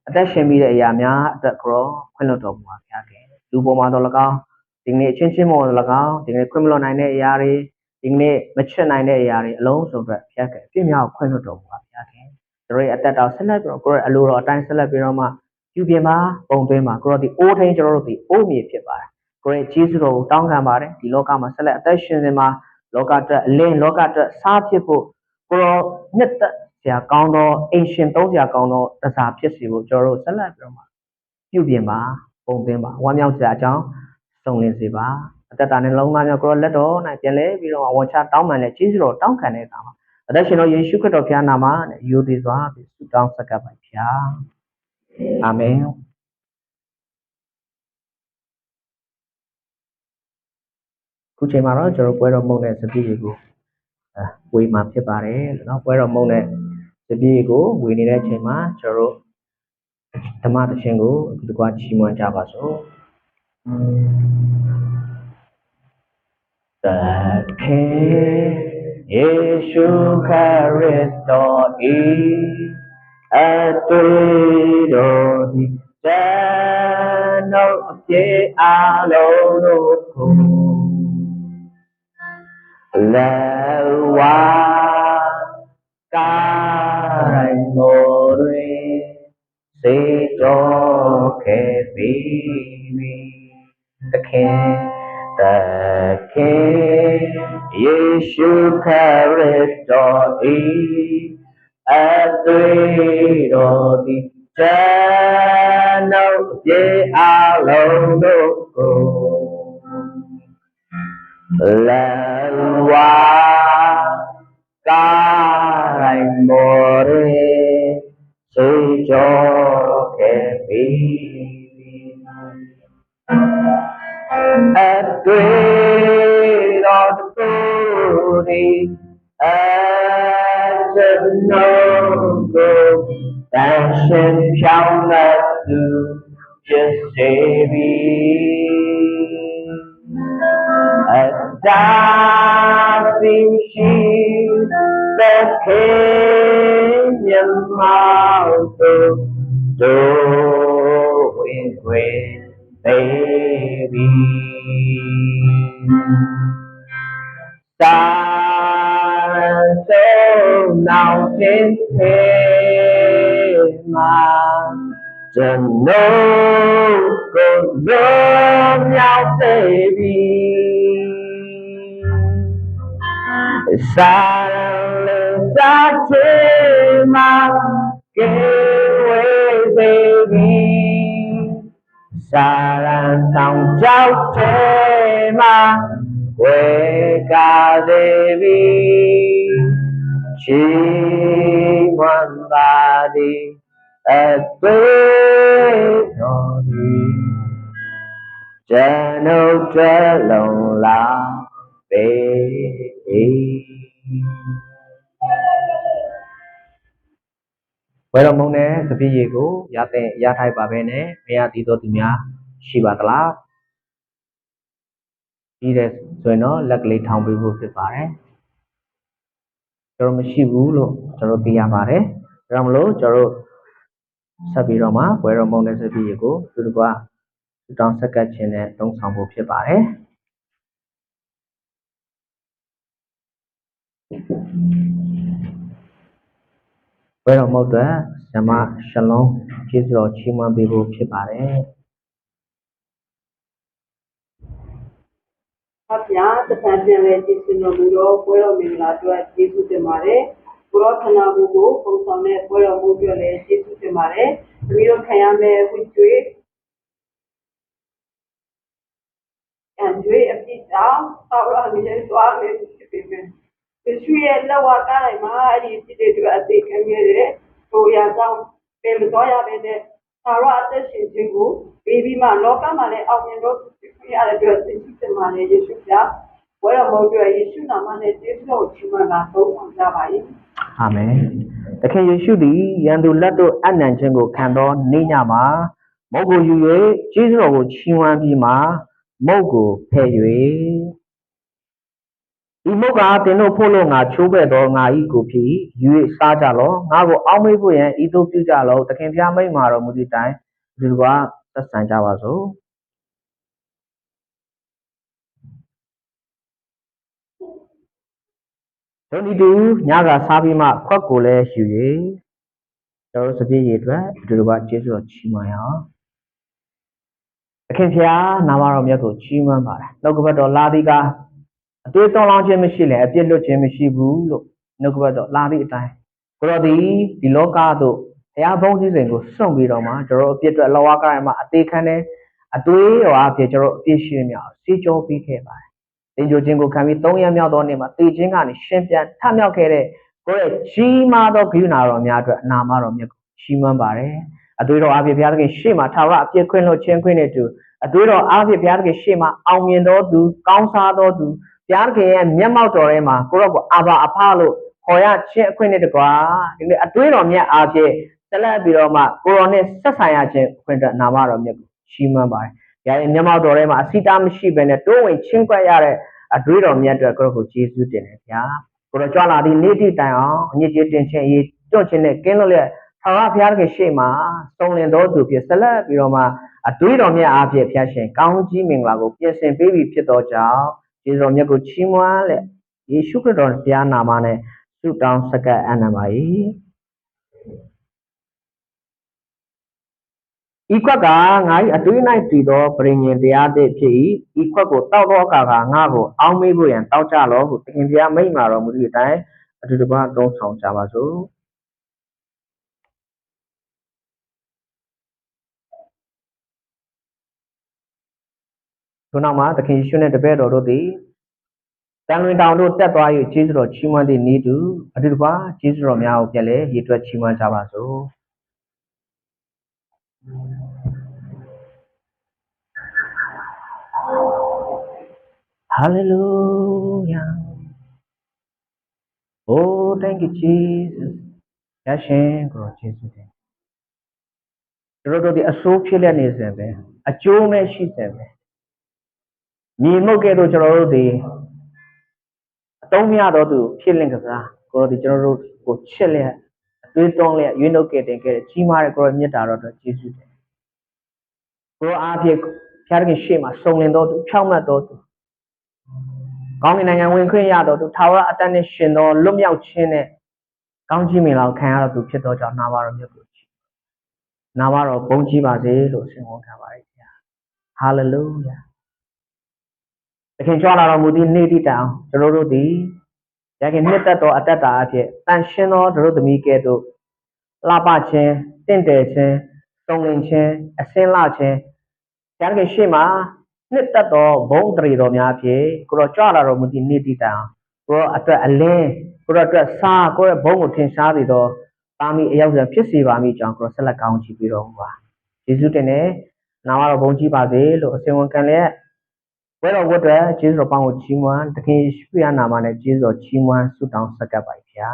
Speaker 1: အသက်ရှင်ပြီးတဲ့အရာများအတွက်ကိုခွင့်လွှတ်တော်မူပါဘုရားခင်လူပေါ်မှာတော့၎င်းဒီနေ့ချင်းချင်းပေါ်တော့၎င်းဒီနေ့ခွင့်မလွှတ်နိုင်တဲ့အရာတွေဒီနေ့မချစ်နိုင်တဲ့အရာတွေအလုံးစုံအတွက်ဘုရားခင်အပြည့်များကိုခွင့်လွှတ်တော်မူပါဘုရားခင်တို့ရဲ့အသက်တော်ဆက်လက်ပြီးတော့ကိုယ့်ရဲ့အလိုတော်အတိုင်းဆက်လက်ပြီးတော့မှပြုပြင်ပါပုံသွင်းပါကိုယ့်တို့ဒီအိုးထိန်ကျွန်တော်တို့ဒီအိုးမြေဖြစ်ပါတယ်ကိုယ့်ရဲ့ကျေးဇူးတော်ကိုတောင်းခံပါတယ်ဒီလောကမှာဆက်လက်အသက်ရှင်နေမှာလောကအတွက်အလင်းလောကအတွက်စားဖြစ်ဖို့ကိုယ်တော်နှစ်သက်ဆရာကောင်းသောအင်ရှင်သုံးဆရာကောင်းသောတစားဖြစ်စီဖို့ကျွန်တော်တို့ဆက်လက်ပြီးတော့မှပြုပြင်ပါပုံသွင်းပါဝမ်းမြောက်စရာအကြောင်းစုံလင်စေပါအသက်တာနဲ့လုံးသားများကိုယ်တော်လက်တော်၌ပြန်လဲပြီးတော့ဝန်ချတောင်းပန်လဲကျေးဇူးတော်တောင်းခံတဲ့အခါမှာအသက်ရှင်တော်ယေရှုခရစ်တော်ဖခင်နာမနဲ့ယူသည်စွာပြီးဆုတောင်းဆက်ကပ်ပါဖျားအာမင်ခုချိန်မှာတော့ကျွန်တော်ပွဲတော်မုံတဲ့စပီးကိုဝေမှာဖြစ်ပါတယ်เนาะပွဲတော်မုံတဲ့စပီးကိုဝေနေတဲ့အချိန်မှာကျွန်တော်တို့ဓမ္မသရှင်ကိုဒီကွာချီးမွမ်းကြပါစို့သခင်ယေရှုခရစ်တော်ဤအသွေးတော်ဒီတန်တော်အပြည့်အလုံးတို့ကိုလက်ဝါကာရိုင်းတော်တွင်စေတော်ခဲ့ပြီသခင်ယေရှုခရစ်တော်ဤအသွေးတော်ဒီတန်တော်အပြည့်အလုံးတို့ကိုလက်ဝါကာရိုင်းတော်တွင်စေတော်ခဲ့ပြီအတွေ့တော်သူသည်အကျွန်ုပ်ကိုတန်ရှင်ဖြောင်းလက်သူဖြစ်စေပြီအတားသိရှိသ မျက်မှောက်သို့တို့ဝင်ခွေသေးပြီသာဆုံးနောက်ခြင်းသေးမှာကျွန်တော်ကိုလုံးမြောက်စေပြီစာရန်စာချေမှာကဲဝေးစေပြီစာရန်ဆောင်ကြောက်တဲ့မှာဝေကားစေပြီချီးမွမ်းပါသည်အသေးတော်သည်ကျွန်ုပ်တဲ့လုံလာပေဘယ်တော့မုန်းနဲ့တပည့်ရေကိုရထိုက်ပါပဲနဲ့မရသေးတော့သူများရှိပါသလားပြီးတဲ့ဆိုရင်တော့လက်ကလေးထောင်ပေးဖို့ဖြစ်ပါတယ်ကျွန်တော်မရှိဘူးလို့ကျွန်တော်သိရပါတယ်ဒါကြောင့်မလို့ကျွန်တော်ဆက်ပြီးတော့မှဘယ်တော့မုန်းတဲ့တပည့်ရေကိုသူတို့ကတောင်းဆက်ကပ်ခြင်းနဲ့တုံးဆောင်ဖို့ဖြစ်ပါတယ်ဘယ်တော့မဟုတ်တဲ့ဇမရှလုံးကျေးဇူးတော်ချီးမွမ်းပေးဖို့ဖြစ်ပါတယ်
Speaker 3: ဖဗျာတပံပြန်လဲကျေးဇူးတော်မူတော့ပွဲတော်မင်္ဂလာအတွက်ကျေးဇူးတင်ပါတယ်ဘုရားခန္ဓာကိုယ်ကိုပုံဆောင်တဲ့ပွဲတော်မူအတွက်လည်းကျေးဇူးတင်ပါတယ်တပည့်တော်ခံရမယ့်ဝိကျွေးအပြစ်ကြောင့်သာဝရမြေသွားမယ်ဖြစ်ပေမဲ့ယေရှုရဲ့လက်ဝါးကိုင်းမှာအဲ့ဒီဖြစ်တဲ့အတွက်အသေးခံခဲ့တဲ့ဟိုရာကြောင့်ပြန်မတော်ရပဲနဲ့သာဝရအသက်ရှင်ခြင်းကိုပြီးပြီးမှလောကမှာလည်းအောင်မြင်တော့ရတဲ့အတွက်ကျေးဇူးတင်ပါတယ်ယေရှုဗျာဝဲတော်မူအတွက်ယေရှုနာမနဲ့ကျေးဇူးတော်ချီးမွမ်းတာသုံးဆောင်ကြပါ၏
Speaker 1: အာမင်သခင်ယေရှုသည်ယံသူလက်တို့အနံ့ခြင်းကိုခံတော်နေ့ညမှာမုတ်ကိုယူ၍ကျေးဇူးတော်ကိုချီးမွမ်းပြီးမှမုတ်ကိုဖဲ့၍ဒီမုတ်ကတင်တို့ဖို့လို့ငါချိုးပဲ့တော်ငါဤကိုဖြစ်ယူ၍စားကြလောငါကိုအောက်မေ့ဖို့ရန်ဤသို့ပြုကြလောသခင်ဖျားမိန့်မာတော်မူသည့်တိုင်ဒီလိုကသက်ဆိုင်ကြပါစို့ဒုန်ဒီတူညကစားပြီးမှခွက်ကိုလည်းယူ၍ကျွန်တော်စပြည့်ရည်အတွက်ဒီလိုကကျေးဇူးတော်ချီးမွမ်းရအောင်သခင်ဖျားနာမတော်မြတ်ကိုချီးမွမ်းပါတယ်နှုတ်ကပတ်တော်လာသည်ကအတွေ့အကြုံလောင်းခြင်းမရှိလဲအပြစ်လွတ်ခြင်းမရှိဘူးလို့နှုတ်ကပတ်တော်လာသည့်အတိုင်းကိုတော်သည်ဒီလောကသို့ဘုရားဘုန်းကြီးစဉ်ကိုစွန့်ပြီးတော့မှကျွန်တော်အပြစ်အတွက်လောကကိုင်းမှာအသေးခံတဲ့အတွေးတော်အဖြစ်ကျွန်တော်အပြစ်ရှိမြောက်စေကြောပေးခဲ့ပါတယ်သင်္ကြန်ခြင်းကိုခံပြီး3ရက်မြောက်သောနေ့မှာတေခြင်းကနေရှင်ပြန်ထမြောက်ခဲ့တဲ့ကိုယ့်ရဲ့ကြီးမားသောဂရုဏာတော်များအတွက်နာမတော်မြတ်ကိုချီးမွမ်းပါတယ်အတွေးတော်အဖြစ်ဘုရားသခင်ရှေ့မှာထာဝရအပြစ်ခွင့်လွှတ်ခြင်းခွင့်နဲ့တူအတွေးတော်အဖြစ်ဘုရားသခင်ရှေ့မှာအောင်မြင်တော်သူကောင်းစားတော်သူဘုရားသခင်ရဲ့မျက်မှောက်တော်ထဲမှာကိုရောကိုအာဘာအဖလို့ခေါ်ရခြင်းအခွင့်နဲ့တကွာဒီနေ့အတွေးတော်မြတ်အဖြစ်ဆက်လက်ပြီးတော့မှကိုရောနဲ့ဆက်ဆံရခြင်းအခွင့်အတွက်နာမတော်မြတ်ကိုချီးမွမ်းပါတယ်ဘုရားရဲ့မျက်မှောက်တော်ထဲမှာအစီတာမရှိဘဲနဲ့တိုးဝင်ချင်းကွက်ရတဲ့အတွေးတော်မြတ်အတွက်ကိုရောကိုကျေးဇူးတင်တယ်ဗျာကိုရောကြွလာသည့်နေ့တိတိုင်အောင်အညစ်အကြေးတင်ခြင်းအရေးကြွခြင်းနဲ့ကင်းလို့လျက်ထာဝရဘုရားသခင်ရှေ့မှာစုံလင်တော်သူဖြစ်ဆက်လက်ပြီးတော့မှအတွေးတော်မြတ်အဖြစ်ဘုရားရှင်ကောင်းကြီးမင်္ဂလာကိုပြင်ဆင်ပေးပြီးဖြစ်တော်ကြောင့်ကျေးဇူးတော်မြတ်ကိုချီးမွမ်းလက်ယေရှုခရစ်တော်တရားနာမနဲ့ဆုတောင်းဆက်ကပ်အနံပါ၏ဤခွက်ကငါ၏အတွေး၌တည်သောပရိညင်တရားသည့်ဖြစ်၏ဤခွက်ကိုတောက်သောအခါကငါကိုအောင်းမေးဖို့ရန်တောက်ကြလောဟုသခင်ဘုရားမိန့်မာတော်မူသည့်အတိုင်းအတူတကွသုံးဆောင်ကြပါစို့ထို့နောက်မှာသခင်ယေရှုနှင့်တပည့်တော်တို့သည်တန်လွင်တောင်တို့တက်သွား၍ကျေးဇူးတော်ချီးမွမ်းသည့်နေ့တူအတူတကွကျေးဇူးတော်များကိုပြန်လဲရည်တွက်ချီးမွမ်းကြပါစို့Hallelujah. Oh, thank you, Jesus. ရရှင်ကိုကျေးဇူးတင်တို့ဒီအဆိုးဖြစ်လက်နေစဉ်ပဲအကျိုးမဲ့ရှိစဉ်ပဲမြေမှုတ်ကဲ့သို့ကျွန်တော်တို့ဒီအတုံးမရတော့သူဖြစ်လင့်ကစား ကိုရောဒီကျွန်တော်တို့ကိုချစ်လျက်အသွေးတွန်းလျက်ရွေးနှုတ်ကဲတင်ခဲ့တဲ့ကြီးမားတဲ့ကိုရောမြတ်တာတော်အတွက်ကျေးဇူးတင်ကိုရောအားဖြင့်ဖျားခင်ရှေ့မှာစုံလင်တော်သူဖြောင့်မတ်တော်သူကောင်းကင်နိုင်ငံဝင်ခွင့်ရတော်သူထာဝရအတ္တနဲ့ရှင်တော်လွတ်မြောက်ခြင်းနဲ့ကောင်းကြီးမင်္ဂလာခံရတော်သူဖြစ်တော်ကြောင့်နာမတော်မြတ်ကိုနာမတော်ဘုန်းကြီးပါစေလို့ဆင်ဟောထားပါတယ်ခင်ဗျာဟာလေလုယာသခင်ကြွလာတော်မူသည့်နေ့တိတိုင်ကျွန်တော်တို့ဒီရခင်နှစ်သက်တော်အတ္တတာအဖြစ်တန်ရှင်းသောတို့သမီးကဲ့သို့လှပခြင်းတင့်တယ်ခြင်းစုံလင်ခြင်းအစင်းလှခြင်းရခင်ရှေ့မှာနှစ်သက်သောဘုံတရီတော်များဖြင့်ကိုရောကြွလာတော်မူသည့်နေ့တိတိုင်ကိုရောအတွက်အလင်းကိုရောအတွက်စားကိုရောဘုံကိုထင်ရှားပြီးတော့တာမီအရောက်ဖြစ်စေပါမိကြောင်းကိုရောဆက်လက်ကောင်းချီးပြီးတော်မူပါယေရှုတင်နဲ့နာမတော်ဘုန်းကြီးပါစေလို့အစဉ်ဝန်ခံလျက်ဝဲတော်ဝတ်တဲ့ယေရှုတော်ပေါင်းကိုချီးမွမ်းသခင်ယေရှုရဲ့နာမနဲ့ယေရှုတော်ချီးမွမ်းဆုတောင်းဆက်ကပ်ပါဗျာ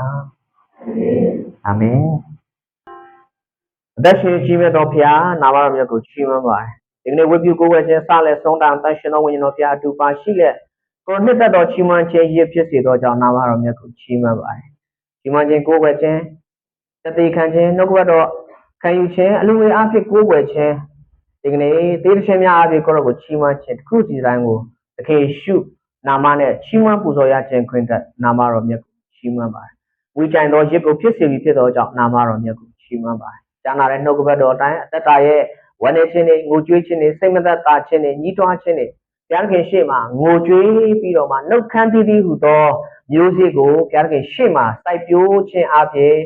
Speaker 1: အာမင်အသက်ရှင်ကြီးမြတ်တော်ဖျားနာမတော်မြတ်ကိုချီးမွမ်းပါတယ်ဒီကနေ့ဝိပုကိုယ်ဝဲခြင်းစလဲဆုံးတောင်တန်ရှင်တော်ဝိညာဉ်တော်ဖျားအတူပါရှိလက်ကိုနှစ်သက်တော်ချီးမွမ်းခြင်းရဖြစ်စေသောကြောင့်နာမတော်မြတ်ကိုချီးမွမ်းပါတယ်ချီးမွမ်းခြင်းကိုယ်ဝဲခြင်းတတိခံခြင်းနှုတ်ကပတ်တော်ခံယူခြင်းအလူငွေအဖြစ်ကိုယ်ဝဲခြင်းဒီကနေ့သေတခြင်းများအဖြစ်ကိုရောကိုချီးမွမ်းခြင်းတစ်ခုစီတိုင်းကိုသခင်ရှုနာမနဲ့ချီးမွမ်းပူဇော်ရခြင်းခွင့်သက်နာမတော်မြတ်ကိုချီးမွမ်းပါတယ်ဝိကြိုင်တော်ရစ်ကိုဖြစ်စေပြီးဖြစ်သောကြောင့်နာမတော်မြတ်ကိုချီးမွမ်းပါတယ်ကျမ်းနာတဲ့နှုတ်ကပတ်တော်အတိုင်းအသက်တာရဲ့ဝမ်းနေခြင်းတွေငိုကြွေးခြင်းတွေစိတ်မသက်သာခြင်းတွေညှိတွားခြင်းတွေဘုရားခင်ရှေ့မှာငိုကြွေးပြီးတော့မှနှုတ်ခမ်းတည်တည်ဟူသောမျိုးစေ့ကိုဘုရားခင်ရှေ့မှာစိုက်ပျိုးခြင်းအပြင်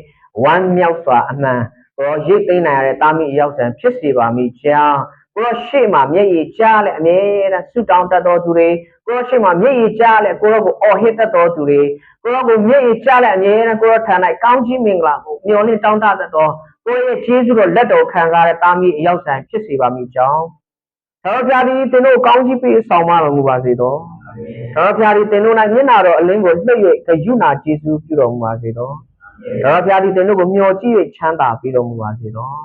Speaker 1: ဝမ်းမြောက်စွာအမှန်ကိုရိတ်သိမ်းနိုင်ရတဲ့တာမီအရောက်ဆံဖြစ်စေပါမိကြောင်းကိုရောရှေ့မှာမျက်ရည်ကြားလဲအမြဲတမ်းဆုတောင်းတတ်တော်သူတွေကိုရောရှေ့မှာမျက်ရည်ကြားလဲကိုရောကိုအော်ဟစ်တတ်တော်သူတွေကိုရောကိုမျက်ရည်ကြားလဲအမြဲတမ်းကိုရောထံ၌ကောင်းကြီးမင်္ဂလာကိုမျှော်လင့်တောင်းတတတ်တော်ကိုရဲ့ကျေးဇူးတော်လက်တော်ခံစားတဲ့တာမီအရောက်ဆံဖြစ်စေပါမိကြောင်းတော်ဖျားသည်သင်တို့ကောင်းကြီးပေးဆောင်မတော်မူပါစေတော်တော်ဖျားသည်သင်တို့၌မျက်နာတော်အလင်းကိုလှည့်၍ဂရုဏာကျေးဇူးပြုတော်မူပါစေတော်တော်ဖျားသည်သင်တို့ကိုမျှော်ကြည့်၍ချမ်းသာပေးတော်မူပါစေတော်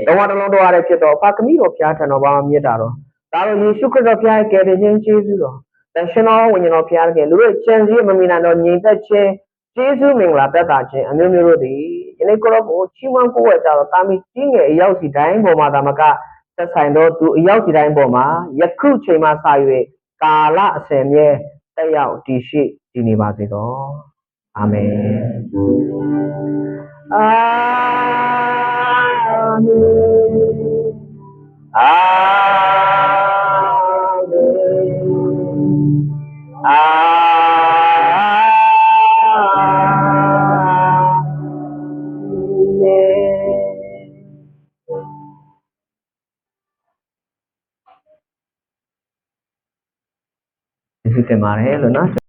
Speaker 1: တော်ဝတလုံးတော်ရတဲ့ဖြစ်တော်ဖာကမိတော်ဖျားထံတော်ဘာမှမြတ်တာတော်ဒါတော်ယေရှုခရစ်တော်ဖျားရဲ့ကယ်တင်ခြင်းကျေးဇူးတော်တန်ရှင်တော်ဝိညာဉ်တော်ဖျားရဲ့လူတို့ချမ်းစည်းမမီနိုင်တော်ညီသက်ခြင်းကျေးဇူးမင်္ဂလာတက်တာခြင်းအမျိုးမျိုးတို့သည်ယနေ့ကိုရောကိုချီးမွမ်းကိုးဝဲကြတော့တာမီကြီးငယ်အရောက်စီတိုင်းပေါ်မှာဒါမကသက်ဆိုင်သောသူအရောက်စီတိုင်းပေါ်မှာယခုချိန်မှစ၍ကာလအစဉ်မြဲတက်ရောက်တည်ရှိတည်နေပါစေတော်အာမင်အာမင်အာမင်အာကျေးဇူးတင်ပါတယ်လို့နော်